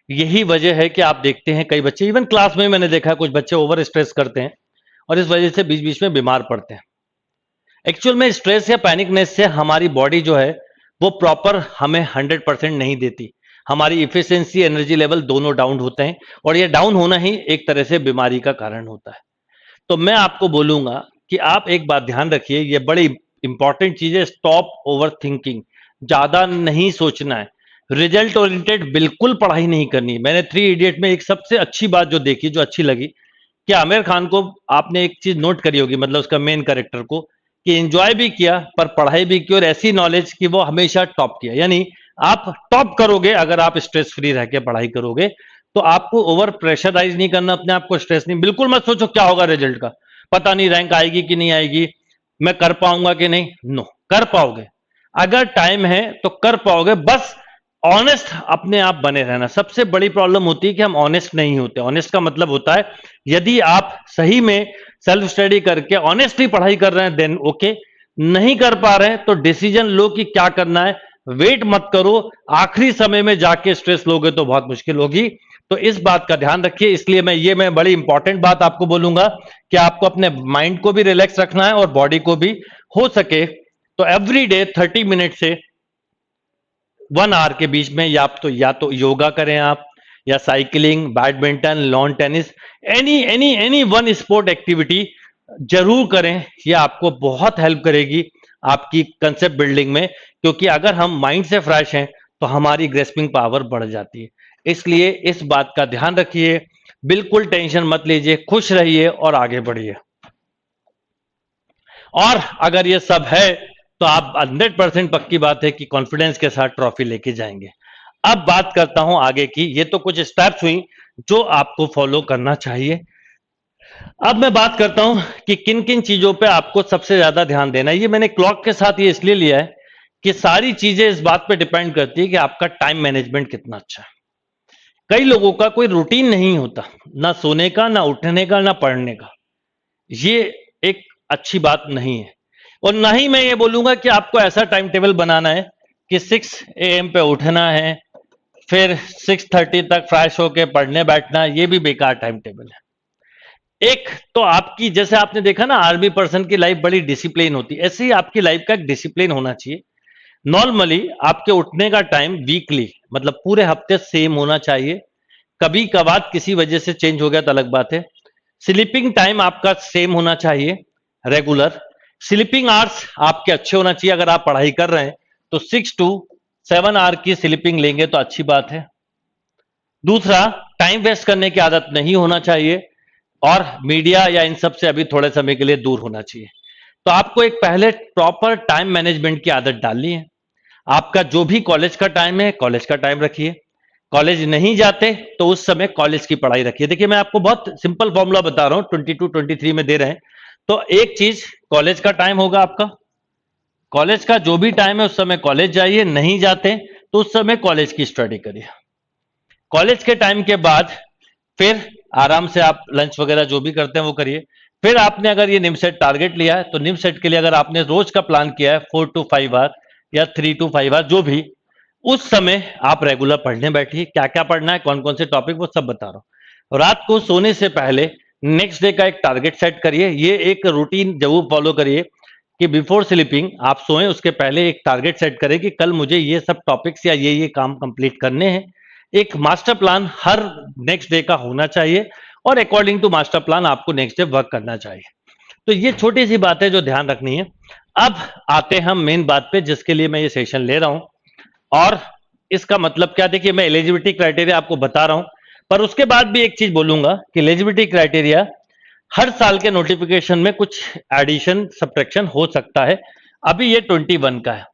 यही वजह है कि आप देखते हैं कई बच्चे, इवन क्लास में मैंने देखा कुछ बच्चे ओवर स्ट्रेस करते हैं और इस वजह से बीच बीच में बीमार पड़ते हैं। एक्चुअल में स्ट्रेस या पैनिकनेस से हमारी बॉडी जो है वो प्रॉपर हमें 100% नहीं देती, हमारी इफिशियंसी, एनर्जी लेवल दोनों डाउन होते हैं और ये डाउन होना ही एक तरह से बीमारी का कारण होता है। तो मैं आपको बोलूंगा कि आप एक बात ध्यान रखिए, ये बड़ी इंपॉर्टेंट चीज है, स्टॉप ओवर थिंकिंग। ज्यादा नहीं सोचना है, रिजल्ट ओरिएंटेड बिल्कुल पढ़ाई नहीं करनी। मैंने 3 इडियट में एक सबसे अच्छी बात जो देखी, जो अच्छी लगी, कि आमिर खान को आपने एक चीज नोट करी होगी, मतलब उसका मेन कैरेक्टर को, कि एंजॉय भी किया पर पढ़ाई भी की और ऐसी नॉलेज कि वो हमेशा टॉप किया। यानी आप टॉप करोगे अगर आप स्ट्रेस फ्री रह के पढ़ाई करोगे, तो आपको ओवर प्रेशराइज नहीं करना अपने आप को, स्ट्रेस नहीं। बिल्कुल मत सोचो क्या होगा रिजल्ट का, पता नहीं रैंक आएगी कि नहीं आएगी, मैं कर पाऊंगा कि नहीं। नो, कर पाओगे, अगर टाइम है तो कर पाओगे। बस ऑनेस्ट अपने आप बने रहना। सबसे बड़ी प्रॉब्लम होती है कि हम ऑनेस्ट नहीं होते। ऑनेस्ट का मतलब होता है यदि आप सही में सेल्फ स्टडी करके ऑनेस्टली पढ़ाई कर रहे हैं देन ओके, नहीं कर पा रहे हैं तो डिसीजन लो कि क्या करना है, वेट मत करो, आखिरी समय में जाके स्ट्रेस लोगे तो बहुत मुश्किल होगी। तो इस बात का ध्यान रखिए। इसलिए मैं बड़ी इंपॉर्टेंट बात आपको बोलूंगा कि आपको अपने माइंड को भी रिलैक्स रखना है और बॉडी को भी। हो सके तो एवरी डे 30 मिनट से 1 आवर के बीच में या तो योगा करें आप, या cycling, badminton, lawn tennis, any one sport activity जरूर करें। यह आपको बहुत हेल्प करेगी आपकी कंसेप्ट बिल्डिंग में, क्योंकि अगर हम माइंड से फ्रेश हैं तो हमारी ग्रेस्पिंग पावर बढ़ जाती है। इसलिए इस बात का ध्यान रखिए, बिल्कुल टेंशन मत लीजिए, खुश रहिए और आगे बढ़िए। और अगर ये सब है तो आप 100% पक्की बात है कि कॉन्फिडेंस के साथ ट्रॉफी लेके जाएंगे। अब बात करता हूं आगे की। ये तो कुछ स्टेप्स हुई जो आपको फॉलो करना चाहिए। अब मैं बात करता हूं कि किन किन चीजों पे आपको सबसे ज्यादा ध्यान देना है। ये मैंने क्लॉक के साथ ये इसलिए लिया है कि सारी चीजें इस बात पे डिपेंड करती है कि आपका टाइम मैनेजमेंट कितना अच्छा है। कई लोगों का कोई रूटीन नहीं होता, ना सोने का, ना उठने का, ना पढ़ने का। ये एक अच्छी बात नहीं है। और ना ही मैं ये बोलूंगा कि आपको ऐसा टाइम टेबल बनाना है कि 6 AM पे उठना है, फिर 6:30 तक फ्रेश होके पढ़ने बैठना। ये भी बेकार टाइम टेबल है। एक तो आपकी, जैसे आपने देखा ना आर्मी पर्सन की लाइफ बड़ी डिसिप्लिन होती है, ऐसे ही आपकी लाइफ का एक डिसिप्लिन होना चाहिए। नॉर्मली आपके उठने का टाइम वीकली, मतलब पूरे हफ्ते सेम होना चाहिए। कभी कभार किसी वजह से चेंज हो गया तो अलग बात है। स्लीपिंग टाइम आपका सेम होना चाहिए, रेगुलर। स्लीपिंग आवर्स आपके अच्छे होना चाहिए। अगर आप पढ़ाई कर रहे हैं तो 6 to 7 आवर की स्लीपिंग लेंगे तो अच्छी बात है। दूसरा, टाइम वेस्ट करने की आदत नहीं होना चाहिए और मीडिया या इन सब से अभी थोड़े समय के लिए दूर होना चाहिए। तो आपको एक पहले प्रॉपर टाइम मैनेजमेंट की आदत डालनी है। आपका जो भी कॉलेज का टाइम है, कॉलेज का टाइम रखिए। कॉलेज नहीं जाते तो उस समय कॉलेज की पढ़ाई रखिए। देखिए, मैं आपको बहुत सिंपल फॉर्मूला बता रहा हूं, 22-23 में दे रहे हैं। तो एक चीज, कॉलेज का टाइम होगा आपका, कॉलेज का जो भी टाइम है उस समय कॉलेज जाइए, नहीं जाते तो उस समय कॉलेज की स्टडी करिए। कॉलेज के टाइम के बाद फिर आराम से आप लंच वगैरह जो भी करते हैं वो करिए। फिर आपने अगर ये निमसेट टारगेट लिया है तो निमसेट के लिए अगर आपने रोज का प्लान किया है 4 to 5 आवर या 3 to 5 आवर जो भी, उस समय आप रेगुलर पढ़ने बैठिए। क्या क्या पढ़ना है, कौन कौन से टॉपिक, वो सब बता रहा हूं। रात को सोने से पहले नेक्स्ट डे का एक टारगेट सेट करिए। ये एक रूटीन जरूर फॉलो करिए कि बिफोर स्लीपिंग आप सोएं उसके पहले एक टारगेट सेट करें कि कल मुझे ये सब टॉपिक्स या ये काम कंप्लीट करने हैं। एक मास्टर प्लान हर नेक्स्ट डे का होना चाहिए और अकॉर्डिंग टू मास्टर प्लान आपको नेक्स्ट डे वर्क करना चाहिए। तो ये छोटी सी बात है जो ध्यान रखनी है। अब आते हैं हम मेन बात पे जिसके लिए मैं ये सेशन ले रहा हूं। और इसका मतलब क्या, देखिए मैं एलिजिबिलिटी क्राइटेरिया आपको बता रहा हूं, पर उसके बाद भी एक चीज बोलूंगा कि एलिजिबिलिटी क्राइटेरिया हर साल के नोटिफिकेशन में कुछ एडिशन सब्ट्रैक्शन हो सकता है। अभी ये 21 का है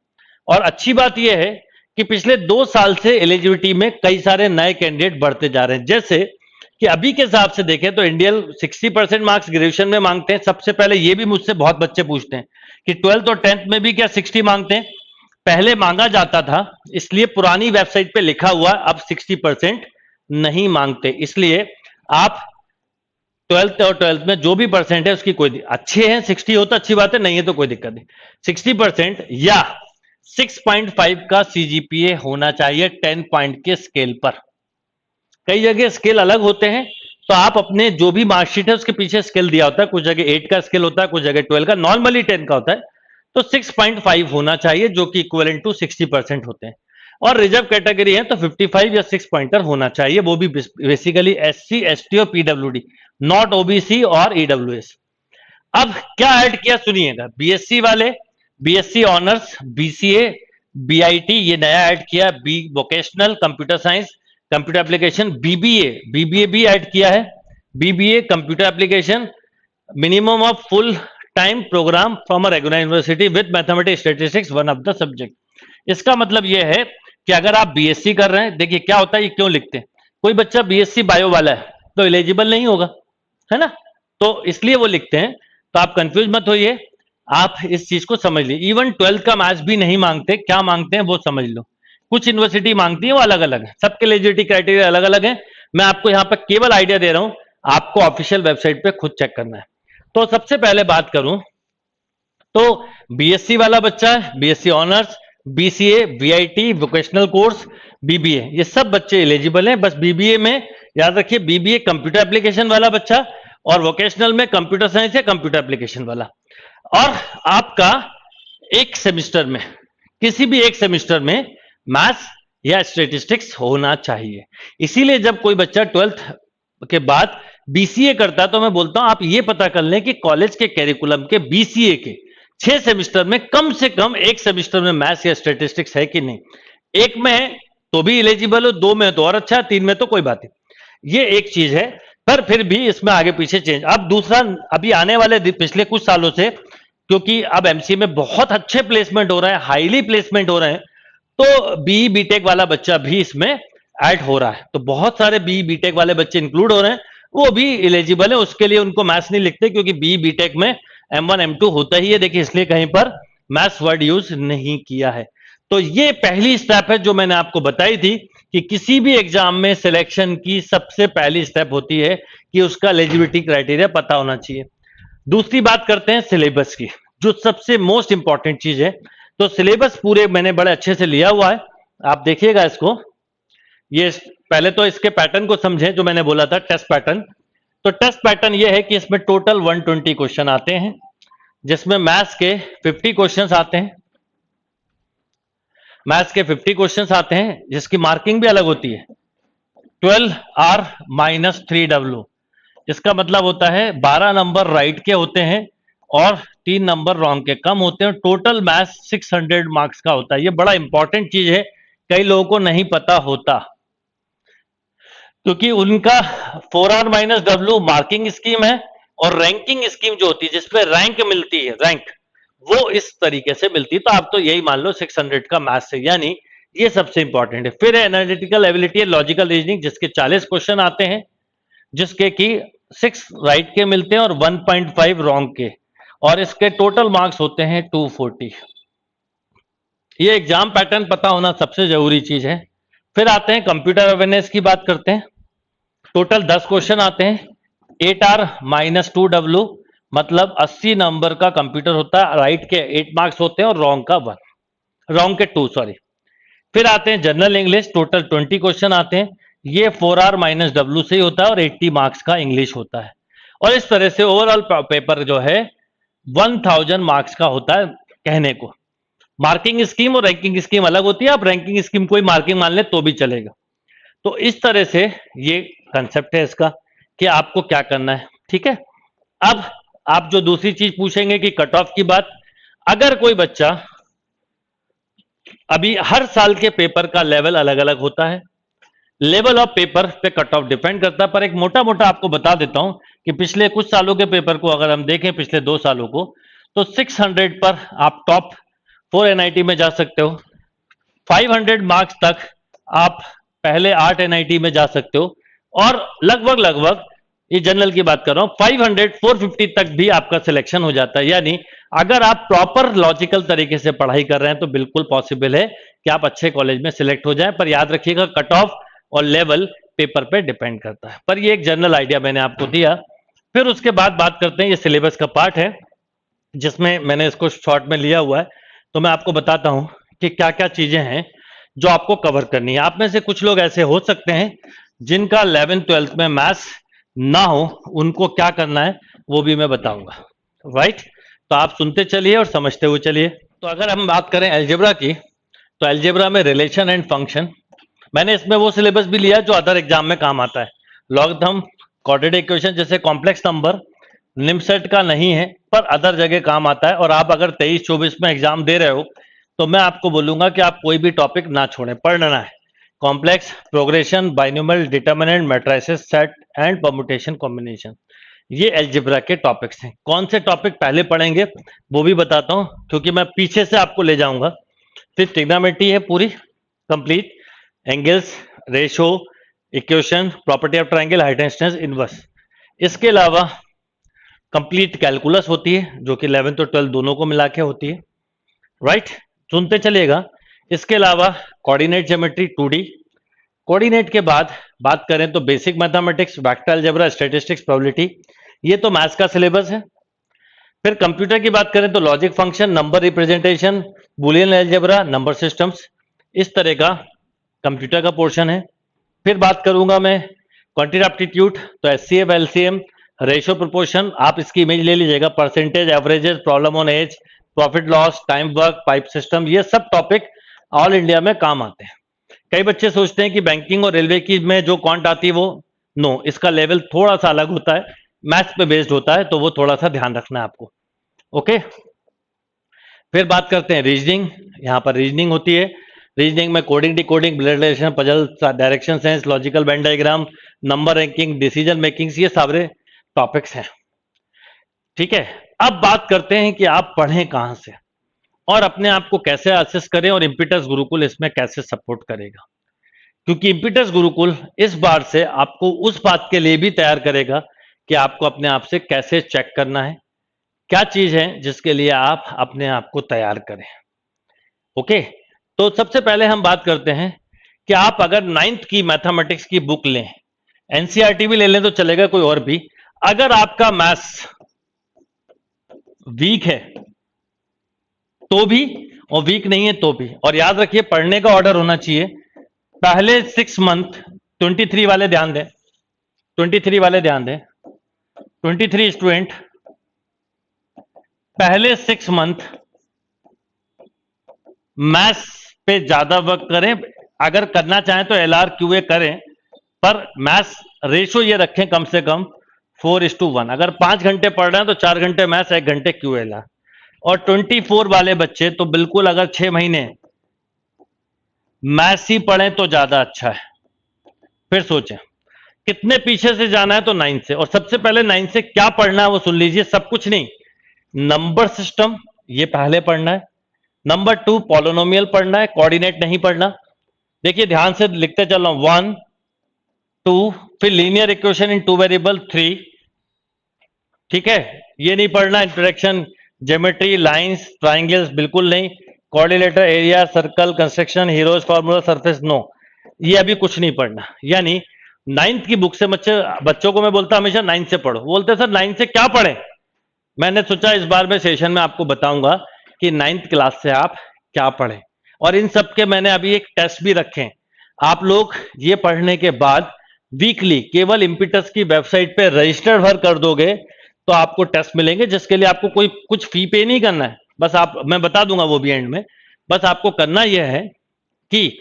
और अच्छी बात यह है कि पिछले 2 साल से एलिजिबिलिटी में कई सारे नए कैंडिडेट बढ़ते जा रहे हैं। जैसे कि अभी के हिसाब से देखें तो इंडियन 60% मार्क्स ग्रेजुएशन में मांगते हैं। सबसे पहले ये भी मुझसे बहुत बच्चे पूछते हैं कि 12th और 10th में भी क्या 60 मांगते हैं। पहले मांगा जाता था, इसलिए पुरानी वेबसाइट पे लिखा हुआ अब 60% नहीं मांगते। इसलिए आप 12th और 12th में जो भी परसेंट है उसकी कोई अच्छे हैं, 60 हो तो अच्छी बात है, नहीं है तो कोई दिक्कत नहीं। 60% या 6.5 का सीजीपीए होना चाहिए 10 पॉइंट के स्केल पर। कई जगह स्केल अलग होते हैं, तो आप अपने जो भी मार्कशीट है उसके पीछे स्केल दिया होता है। कुछ जगह 8 का स्केल होता है, कुछ जगह 12 का, नॉर्मली 10 का होता है। तो 6.5 होना चाहिए जो कि इक्विवेलेंट टू 60% होते हैं। और रिजर्व कैटेगरी है तो 55 या 6 पॉइंटर होना चाहिए, वो भी बेसिकली एससी, एसटी और पीडब्ल्यूडी, नॉट ओबीसी और ईडब्ल्यूएस। अब क्या ऐड किया सुनिएगा, बीएससी वाले, बीएससी ऑनर्स, बीसीए, बीआईटी, ये नया ऐड किया, B vocational computer science, computer application, BBA, BBA भी ऐड किया है, BBA computer application, minimum of full time programme from a regular university with mathematics statistics one of the subject. इसका मतलब यह है कि अगर आप बीएससी कर रहे हैं, देखिए क्या होता है, ये क्यों लिखते हैं, कोई बच्चा बीएससी बायो वाला है तो एलिजिबल नहीं होगा, है ना, तो इसलिए वो लिखते हैं। तो आप कंफ्यूज मत होइए, आप इस चीज को समझ लीजिए। इवन 12th का मैथ्स भी नहीं मांगते, क्या मांगते हैं वो समझ लो। कुछ यूनिवर्सिटी मांगती है, वो अलग अलग है, सबके एलिजिबिलिटी क्राइटेरिया अलग अलग है। मैं आपको यहाँ पर केवल आइडिया दे रहा हूं, आपको ऑफिशियल वेबसाइट पे खुद चेक करना है। तो सबसे पहले बात करूं तो बीएससी वाला बच्चा, BSc honours, BCA, BIT, vocational course, BBA, ये सब बच्चे एलिजिबल हैं। बस बीबीए में याद रखिए, बीबीए कंप्यूटर एप्लीकेशन वाला बच्चा और वोकेशनल में कंप्यूटर साइंस या कंप्यूटर एप्लीकेशन वाला। और आपका एक सेमिस्टर में, किसी भी एक सेमिस्टर में मैथ्स या स्टैटिस्टिक्स होना चाहिए। इसीलिए जब कोई बच्चा 12th के बाद बीसीए करता है तो मैं बोलता हूं आप ये पता कर लें कि कॉलेज के कैरिकुलम के बीसीए के 6 सेमिस्टर में कम से कम एक सेमिस्टर में मैथ्स या स्टैटिस्टिक्स है कि नहीं। एक में है तो भी एलिजिबल हो, 2 में तो और अच्छा, 3 में तो कोई बात नहीं। ये एक चीज है, पर फिर भी इसमें आगे पीछे चेंज। अब दूसरा, अभी आने वाले पिछले कुछ सालों से, क्योंकि अब एमसीए में बहुत अच्छे प्लेसमेंट हो रहे हैं, हाईली प्लेसमेंट हो रहे हैं, तो बीई बीटेक वाला बच्चा भी इसमें ऐड हो रहा है। तो बहुत सारे बीई बीटेक वाले बच्चे इंक्लूड हो रहे हैं, वो भी एलिजिबल है। उसके लिए उनको मैथ्स नहीं लिखते क्योंकि बीई बीटेक में M1 M2 होता ही है, देखिए इसलिए कहीं पर मैथ्स वर्ड यूज नहीं किया है। तो ये पहली स्टेप है जो मैंने आपको बताई थी कि किसी भी एग्जाम में सिलेक्शन की सबसे पहली स्टेप होती है कि उसका एलिजिबिलिटी क्राइटेरिया पता होना चाहिए। दूसरी बात करते हैं सिलेबस की, जो सबसे मोस्ट इंपॉर्टेंट चीज है। तो सिलेबस पूरे मैंने बड़े अच्छे से लिया हुआ है, आप देखिएगा इसको। ये पहले तो इसके पैटर्न को समझें जो मैंने बोला था, टेस्ट पैटर्न। तो टेस्ट पैटर्न ये है कि इसमें टोटल 120 क्वेश्चन आते हैं, जिसमें मैथ्स के 50 क्वेश्चंस आते हैं, मैथ्स के 50 क्वेश्चंस आते हैं, जिसकी मार्किंग भी अलग होती है। 12R minus 3W। इसका मतलब होता है 12 नंबर राइट के होते हैं और 3 नंबर रॉन्ग के, कम होते हैं। टोटल मैथ्स 600 मार्क्स का होता है। ये बड़ा इंपॉर्टेंट चीज है, कई लोगों को नहीं पता होता, क्योंकि उनका 4R minus W marking scheme है और रैंकिंग स्कीम जो होती है जिसपे रैंक मिलती है, रैंक, वो इस तरीके से मिलती है। तो आप तो यही मान लो 600 का मैथ्स है, यानी ये सबसे इंपॉर्टेंट है। फिर एनालिटिकल एबिलिटी, लॉजिकल रीजनिंग, जिसके 40 क्वेश्चन आते हैं, जिसके कि 6 राइट के मिलते हैं और 1.5 रॉन्ग के, और इसके टोटल मार्क्स होते हैं 240। ये एग्जाम पैटर्न पता होना सबसे जरूरी चीज है। फिर आते हैं कंप्यूटर अवेयरनेस की बात करते हैं। टोटल 10 क्वेश्चन आते हैं, 8R माइनस 2W, मतलब 80 नंबर का कंप्यूटर होता है। राइट के 8 मार्क्स होते हैं और रॉन्ग का 1, रॉन्ग के 2, सॉरी। फिर आते हैं जनरल इंग्लिश, टोटल 20 क्वेश्चन आते हैं। ये 4R माइनस डब्ल्यू से ही होता है और 80 मार्क्स का इंग्लिश होता है। और इस तरह से ओवरऑल पेपर जो है 1000 मार्क्स का होता है। कहने को मार्किंग स्कीम और रैंकिंग स्कीम अलग होती है, आप रैंकिंग स्कीम कोई मार्किंग मान ले तो भी चलेगा। तो इस तरह से ये कंसेप्ट है इसका कि आपको क्या करना है, ठीक है। अब आप जो दूसरी चीज पूछेंगे कि कट ऑफ की बात, अगर कोई बच्चा, अभी हर साल के पेपर का लेवल अलग अलग होता है, लेवल ऑफ पेपर पे कट ऑफ डिपेंड करता है, पर एक मोटा मोटा आपको बता देता हूं कि पिछले कुछ सालों के पेपर को अगर हम देखें, पिछले 2 सालों को, तो 600 पर आप टॉप 4 एनआईटी में जा सकते हो। 500 मार्क्स तक आप पहले 8 एनआईटी में जा सकते हो, और लगभग ये जनरल की बात कर रहा हूं, 500 450 तक भी आपका सिलेक्शन हो जाता है। यानी अगर आप प्रॉपर लॉजिकल तरीके से पढ़ाई कर रहे हैं तो बिल्कुल पॉसिबल है कि आप अच्छे कॉलेज में सिलेक्ट हो जाएं। पर याद रखिएगा, कट ऑफ और लेवल पेपर पे डिपेंड करता है। पर ये एक जनरल आइडिया मैंने आपको दिया। फिर उसके बाद बात करते हैं, ये सिलेबस का पार्ट है जिसमें मैंने इसको शॉर्ट में लिया हुआ है, तो मैं आपको बताता हूं कि क्या क्या चीजें हैं जो आपको कवर करनी है। आप में से कुछ लोग ऐसे हो सकते हैं जिनका 11th 12th में मैथ्स ना हो, उनको क्या करना है वो भी मैं बताऊंगा, राइट। तो आप सुनते चलिए और समझते हुए चलिए। तो अगर हम बात करें अलजेब्रा की, तो अलजेब्रा में रिलेशन एंड फंक्शन, मैंने इसमें वो सिलेबस भी लिया जो अदर एग्जाम में काम आता है। लॉगरिथम, क्वाड्रेटिक इक्वेशन जैसे कॉम्प्लेक्स नंबर निमसेट का नहीं है, पर अदर जगह काम आता है। और आप अगर 23-24 में एग्जाम दे रहे हो तो मैं आपको बोलूंगा कि आप कोई भी टॉपिक ना छोड़ें, पढ़ना है। Complex, progression, binomial, determinant, matrices, set and permutation combination, ये अलजेब्रा के टॉपिक्स हैं। कौन से टॉपिक पहले पढ़ेंगे वो भी बताता हूं, क्योंकि मैं पीछे से आपको ले जाऊंगा। फिर ट्रिग्नोमेट्री है पूरी complete, angles, ratio, equation, property of triangle, height and distance, inverse. इसके अलावा कंप्लीट कैलकुलस होती है जो कि 11th और 12th दोनों को मिला के होती है, राइट। सुनते चलिएगा। इसके अलावा कोऑर्डिनेट ज्योमेट्री 2D, कोऑर्डिनेट के बाद बात करें तो basic mathematics, vector algebra, statistics, probability, ये तो मैथ्स का सिलेबस है। फिर कंप्यूटर की बात करें तो logic function, number representation, Boolean algebra, number systems, इस तरह का कंप्यूटर का पोर्शन है। फिर बात करूंगा मैं क्वांटिटेटिव एप्टीट्यूड, तो एचसीएफ, एलसीएम, रेशियो, प्रोपोर्शन, आप इसकी इमेज ले लीजिएगा, percentage, averages, problem on age, profit loss, time work, pipe system, ये सब टॉपिक ऑल इंडिया में काम आते हैं। कई बच्चे सोचते हैं कि बैंकिंग और रेलवे की में जो क्वांट आती है वो, नो, इसका लेवल थोड़ा सा अलग होता है, मैथ्स पे बेस्ड होता है, तो वो थोड़ा सा ध्यान रखना है आपको, ओके। फिर बात करते हैं रीजनिंग, यहाँ पर रीजनिंग होती है। रीजनिंग में coding, decoding, blood relation, puzzle, direction sense, logical Venn diagram, number ranking, decision making, ये सारे टॉपिक्स हैं, ठीक है। अब बात करते हैं कि आप पढ़ें कहां से और अपने आप को कैसे असेस करें, और इम्पीटस गुरुकुल इसमें कैसे सपोर्ट करेगा। क्योंकि इम्पीटस गुरुकुल इस बार से आपको उस बात के लिए भी तैयार करेगा कि आपको अपने आप से कैसे चेक करना है, क्या चीज है जिसके लिए आप अपने आप को तैयार करें, ओके। तो सबसे पहले हम बात करते हैं कि आप अगर 9th की मैथमेटिक्स की बुक लें, एनसीईआरटी भी ले लें तो चलेगा, कोई और भी, अगर आपका मैथ्स वीक है तो भी, और वीक नहीं है तो भी। और याद रखिए, पढ़ने का ऑर्डर होना चाहिए, पहले 6 मंथ, 23 वाले ध्यान दें, 23 वाले ध्यान दें, 23 स्टूडेंट पहले 6 मंथ मैथ्स पे ज्यादा वर्क करें। अगर करना चाहें तो एलआर क्यूए करें, पर मैथ्स रेशो ये रखें कम से कम 4:1। अगर 5 घंटे पढ़ रहे हैं तो 4 घंटे मैथ्स, 1 घंटे क्यूएल है। और 24 वाले बच्चे तो बिल्कुल अगर 6 महीने मैथ्स ही पढ़ें तो ज्यादा अच्छा है। फिर सोचें कितने पीछे से जाना है, तो 9 से। और सबसे पहले 9 से क्या पढ़ना है वो सुन लीजिए, सब कुछ नहीं। नंबर सिस्टम ये पहले पढ़ना है। नंबर 2 पॉलिनोमियल पढ़ना है, कोऑर्डिनेट नहीं पढ़ना। देखिए ध्यान से लिखते चल रहा हूं, 1 2, फिर लीनियर इक्वेशन इन 2 वेरिएबल 3, ठीक है। ये नहीं पढ़ना, इंट्रोडक्शन, ज्योमेट्री, लाइंस, ट्राइंगल्स बिल्कुल नहीं, coordinator, area, circle, construction, Heron's, formula, surface, no, ये अभी कुछ नहीं पढ़ना। यानी 9th की बुक से बच्चों को मैं बोलता हमेशा 9 से पढ़ो। बोलते सर 9 से क्या पढ़े? मैंने सोचा इस बार मैं सेशन में आपको बताऊंगा कि 9th क्लास से आप क्या पढ़ें। और इन सब के मैंने अभी एक टेस्ट भी रखे हैं। आप लोग ये पढ़ने के बाद वीकली केवल इम्पिटस की वेबसाइट पे रजिस्टर भर कर दोगे तो आपको टेस्ट मिलेंगे, जिसके लिए आपको कोई कुछ फी पे नहीं करना है। बस मैं बता दूंगा वो भी एंड में। बस आपको करना यह है कि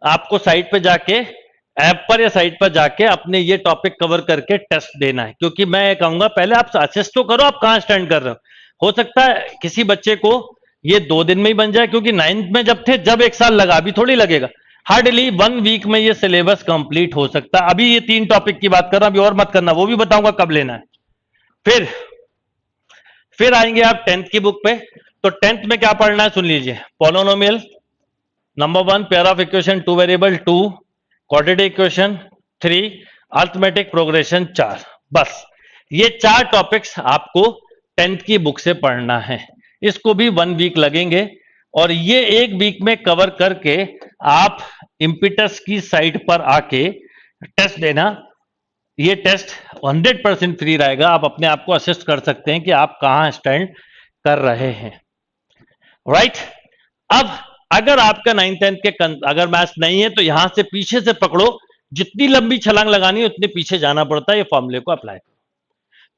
आपको साइट पे जाके, ऐप पर या साइट पर जाके अपने ये टॉपिक कवर करके टेस्ट देना है। क्योंकि मैं ये कहूंगा पहले आप असेस तो करो आप कहां स्टैंड कर रहे हो सकता है किसी बच्चे को ये 2 दिन में ही बन जाए, क्योंकि 9th में जब थे जब 1 साल लगा, अभी थोड़ी लगेगा। हार्डली 1 वीक में ये सिलेबस कंप्लीट हो सकता है। अभी ये 3 टॉपिक की बात कर रहा हूं, अभी और मत करना, वो भी बताऊंगा कब लेना है। फिर आएंगे आप 10th की बुक पे। तो 10th में क्या पढ़ना है सुन लीजिए। Polynomial number 1, pair of equation 2 variable 2, quadratic equation 3, arithmetic progression 4। बस ये 4 टॉपिक्स आपको 10th की बुक से पढ़ना है। इसको भी 1 वीक लगेंगे और ये 1 वीक में कवर करके आप इम्पिटस की साइट पर आके टेस्ट देना। ये टेस्ट 100% फ्री रहेगा। आप अपने आप को असिस्ट कर सकते हैं कि आप कहां स्टैंड कर रहे हैं, राइट। अब अगर आपका 9th 10th के अगर मैथ्स नहीं है तो यहां से पीछे से पकड़ो, जितनी लंबी छलांग लगानी है उतने पीछे जाना पड़ता है ये फॉर्मूले को अप्लाई।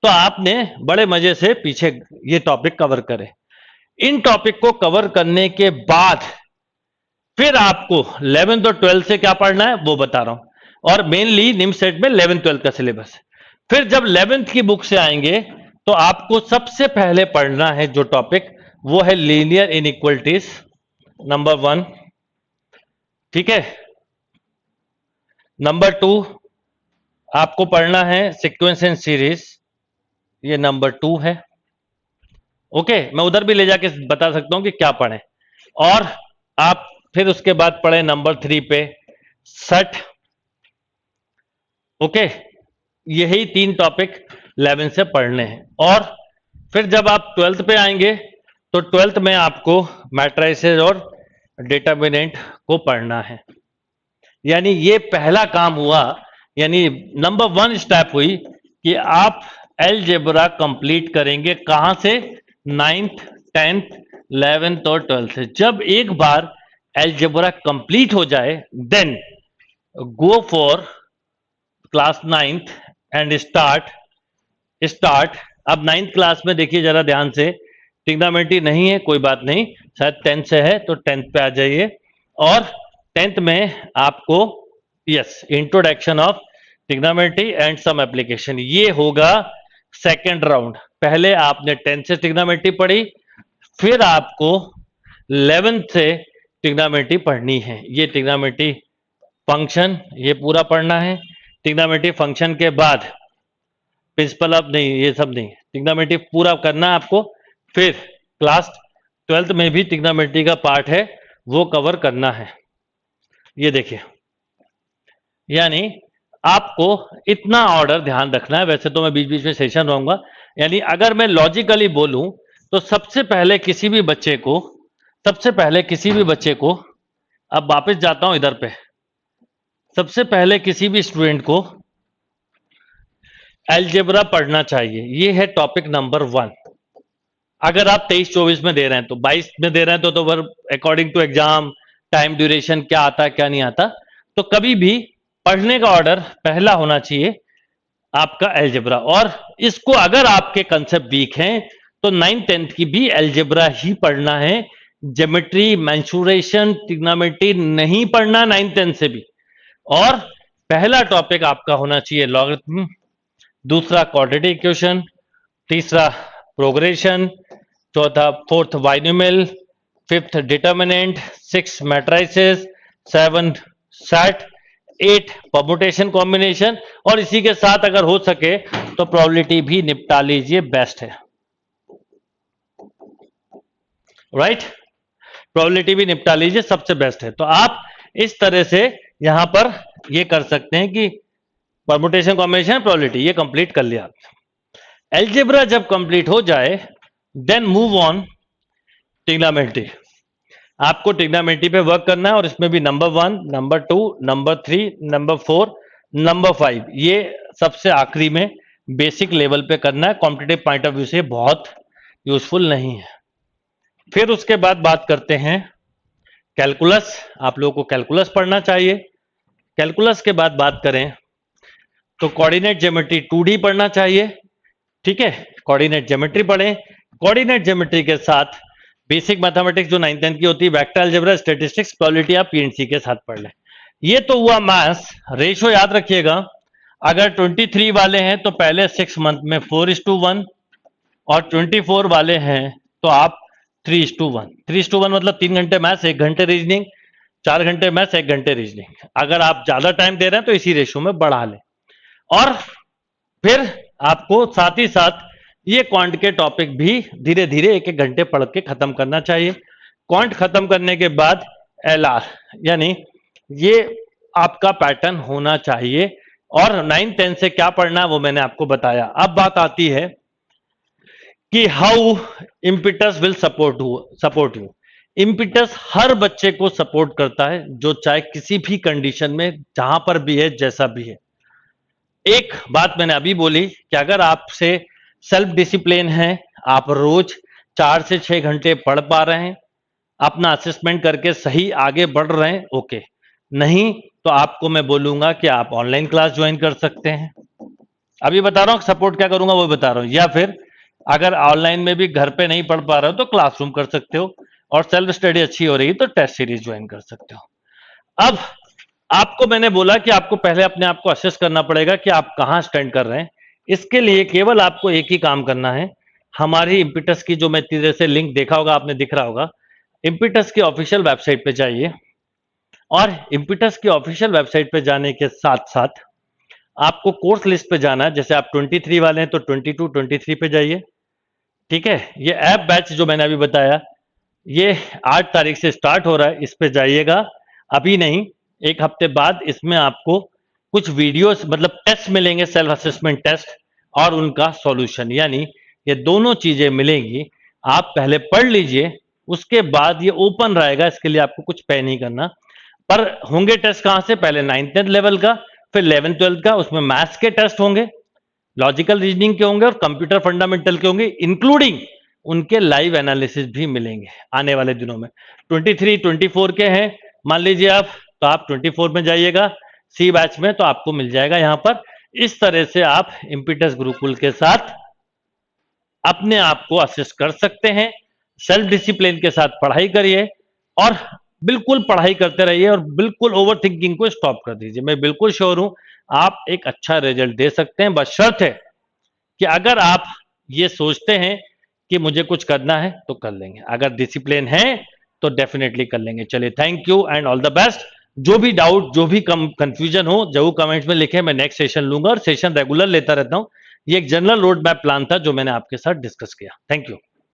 तो आपने बड़े मजे से पीछे ये टॉपिक कवर करे। इन टॉपिक को कवर करने के बाद फिर आपको 11th और 12th से क्या पढ़ना है वो बता रहा हूं। और मेनली निम्न सेट में 11th 12th का सिलेबस। फिर जब 11th की बुक से आएंगे तो आपको सबसे पहले पढ़ना है जो टॉपिक वो है लीनियर इनइक्वलिटीज नंबर 1, ठीक है। नंबर 2 आपको पढ़ना है सीक्वेंस एंड सीरीज, ये नंबर 2 है। ओके, मैं उधर भी ले जाके बता सकता हूं कि क्या पढ़ें। और आप फिर उसके बाद पढ़े नंबर 3 पे सेट। ओके, यही 3 टॉपिक 11 से पढ़ने हैं। और फिर जब आप 12th पे आएंगे तो 12th में आपको मैट्रिसेस और डिटर्मिनेंट को पढ़ना है। यानी ये पहला काम हुआ, यानी नंबर 1 स्टेप हुई कि आप अलजेब्रा कंप्लीट करेंगे। कहां से? 9th 10th 11th और 12th से। जब एक बार अलजेब्रा कंप्लीट हो जाए then go for class 9th and start. अब 9th क्लास में देखिए जरा ध्यान से, ट्रिग्नोमेट्री नहीं है, कोई बात नहीं, शायद 10th से है तो 10th पे आ जाइए। और 10th में आपको introduction of trigonometry and some application, ये होगा सेकेंड राउंड। पहले आपने 10th से ट्रिग्नोमेट्री पढ़ी, फिर आपको 11th से ट्रिग्नोमेट्री पढ़नी है। ये ट्रिग्नोमेट्री फंक्शन ये पूरा पढ़ना है। ट्रिग्नोमेट्री फंक्शन के बाद प्रिंसिपल ऑफ नहीं, ये सब नहीं, ट्रिग्नोमेट्री पूरा करना है आपको। फिर क्लास 12th में भी ट्रिग्नोमेट्री का पार्ट है वो कवर करना है। ये देखिए, यानी आपको इतना ऑर्डर ध्यान रखना है। वैसे तो मैं बीच बीच में सेशन रहूंगा, यानी अगर मैं लॉजिकली बोलूं तो सबसे पहले किसी भी बच्चे को अब वापस जाता हूं इधर पे, सबसे पहले किसी भी स्टूडेंट को अलजेब्रा पढ़ना चाहिए। ये है टॉपिक नंबर 1। अगर आप 23-24 में दे रहे हैं तो 22 में दे रहे हैं तो according to exam time duration क्या आता है क्या नहीं आता, तो कभी भी पढ़ने का ऑर्डर पहला होना चाहिए आपका अलजेब्रा। और इसको अगर आपके कंसेप्ट वीक हैं तो 9th 10th की भी अलजेब्रा ही पढ़ना है। ज्योमेट्री, मेंसुरेशन, ट्रिग्नोमेट्री नहीं पढ़ना 9th 10th से भी। और पहला टॉपिक आपका होना चाहिए लॉगरिथम, दूसरा क्वाड्रेटिक इक्वेशन, तीसरा प्रोग्रेशन, चौथा fourth binomial, fifth determinant, six matrices, seven set, 8 permutation combination, और इसी के साथ अगर हो सके तो प्रोबेबिलिटी भी निपटा लीजिए, बेस्ट है, राइट। प्रोबेबिलिटी भी निपटा लीजिए, सबसे बेस्ट है। तो आप इस तरह से यहां पर ये कर सकते हैं कि परमुटेशन कॉम्बिनेशन प्रोबेबिलिटी ये कंप्लीट कर लिया। एल्जेब्रा जब कंप्लीट हो जाए देन मूव ऑन ट्रिग्नोमेट्री। आपको ट्रिग्नोमेट्री पे वर्क करना है और इसमें भी number 1, number 2, number 3, number 4, number 5 ये सबसे आखिरी में बेसिक लेवल पे करना है। कॉम्पिटिटिव पॉइंट ऑफ व्यू से बहुत यूजफुल नहीं है। फिर उसके बाद बात करते हैं कैलकुलस। आप लोगों को कैलकुलस पढ़ना चाहिए। कैलकुलस के बाद बात करें तो कोऑर्डिनेट ज्योमेट्री 2D पढ़ना चाहिए, ठीक है। कोऑर्डिनेट ज्योमेट्री पढ़ें। कोऑर्डिनेट ज्योमेट्री के साथ बेसिक मैथमेटिक्स जो 9th 10th की होती है, वेक्टर अलजेब्रा, स्टैटिस्टिक्स, प्रोबेबिलिटी आप PNC के साथ पढ़ लें। ये तो हुआ मैथ्स। रेशो याद रखिएगा, अगर 23 वाले हैं तो पहले 6 मंथ में 4:1, और 24 वाले हैं तो आप 3:1। 3:1 मतलब 3 घंटे मैथ्स, 1 घंटे रीजनिंग, 4 घंटे मैथ्स, 1 घंटे रीजनिंग। अगर आप ज्यादा टाइम दे रहे हैं तो इसी रेशो में बढ़ा लें। और फिर आपको साथ ही साथ ये क्वांट के टॉपिक भी धीरे धीरे 1-1 घंटे पढ़ के खत्म करना चाहिए। क्वांट खत्म करने के बाद LR, यानी ये आपका पैटर्न होना चाहिए। और 9th 10th से क्या पढ़ना है वो मैंने आपको बताया। अब बात आती है कि how Impetus will support you. Impetus हर बच्चे को सपोर्ट करता है, जो चाहे किसी भी कंडीशन में, जहां पर भी है, जैसा भी है। एक बात मैंने अभी बोली कि अगर आपसे सेल्फ डिसिप्लिन है, आप रोज 4 से 6 घंटे पढ़ पा रहे हैं, अपना असेसमेंट करके सही आगे बढ़ रहे हैं, ओके। नहीं तो आपको मैं बोलूंगा कि आप ऑनलाइन क्लास ज्वाइन कर सकते हैं। अभी बता रहा हूं सपोर्ट क्या करूंगा वो बता रहा हूं। या फिर अगर ऑनलाइन में भी घर पे नहीं पढ़ पा रहे हो तो क्लासरूम कर सकते हो, और सेल्फ स्टडी अच्छी हो रही है तो टेस्ट सीरीज ज्वाइन कर सकते हो। अब आपको मैंने बोला कि आपको पहले अपने आप को असेस करना पड़ेगा कि आप कहां स्टैंड कर रहे हैं। इसके लिए केवल आपको एक ही काम करना है। हमारी इम्पिटस की जो मैं तेरे से लिंक देखा होगा, आपने दिख रहा होगा, इम्पिटस की ऑफिशियल वेबसाइट पे जाइए, और इम्पिटस की ऑफिशियल वेबसाइट पे जाने के साथ साथ आपको कोर्स लिस्ट पे जाना है। जैसे आप 23 वाले हैं तो 22, 23 पे जाइए, ठीक है। ये ऐप बैच जो मैंने अभी बताया, ये 8 तारीख से स्टार्ट हो रहा है, इस पे जाइएगा। अभी नहीं, 1 हफ्ते बाद इसमें आपको कुछ वीडियोस मतलब टेस्ट मिलेंगे, सेल्फ असेसमेंट टेस्ट और उनका सॉल्यूशन, यानी ये दोनों चीजें मिलेंगी। आप पहले पढ़ लीजिए, उसके बाद ये ओपन रहेगा। इसके लिए आपको कुछ पे नहीं करना। पर होंगे टेस्ट कहां से? पहले 9th 10th लेवल का, फिर 11th 12th का। उसमें मैथ्स के टेस्ट होंगे, लॉजिकल रीजनिंग के होंगे और कंप्यूटर फंडामेंटल के होंगे, इंक्लूडिंग उनके लाइव एनालिसिस भी मिलेंगे आने वाले दिनों में। 23 24 के हैं मान लीजिए आप, तो आप 24 में जाइएगा सी बैच में, तो आपको मिल जाएगा यहां पर। इस तरह से आप इम्पिटस गुरुकुल के साथ अपने आप को असेस कर सकते हैं। सेल्फ डिसिप्लिन के साथ पढ़ाई करिए और बिल्कुल पढ़ाई करते रहिए, और बिल्कुल ओवर थिंकिंग को स्टॉप कर दीजिए। मैं बिल्कुल श्योर हूं आप एक अच्छा रिजल्ट दे सकते हैं, बस शर्त है कि अगर आप ये सोचते हैं कि मुझे कुछ करना है तो कर लेंगे। अगर डिसिप्लिन है तो डेफिनेटली कर लेंगे। चलिए, thank you and all the best. जो भी डाउट, जो भी कंफ्यूजन हो, जरूर कमेंट्स में लिखे। मैं नेक्स्ट सेशन लूंगा और सेशन रेगुलर लेता रहता हूं। ये एक जनरल रोड मैप प्लान था जो मैंने आपके साथ डिस्कस किया। Thank you.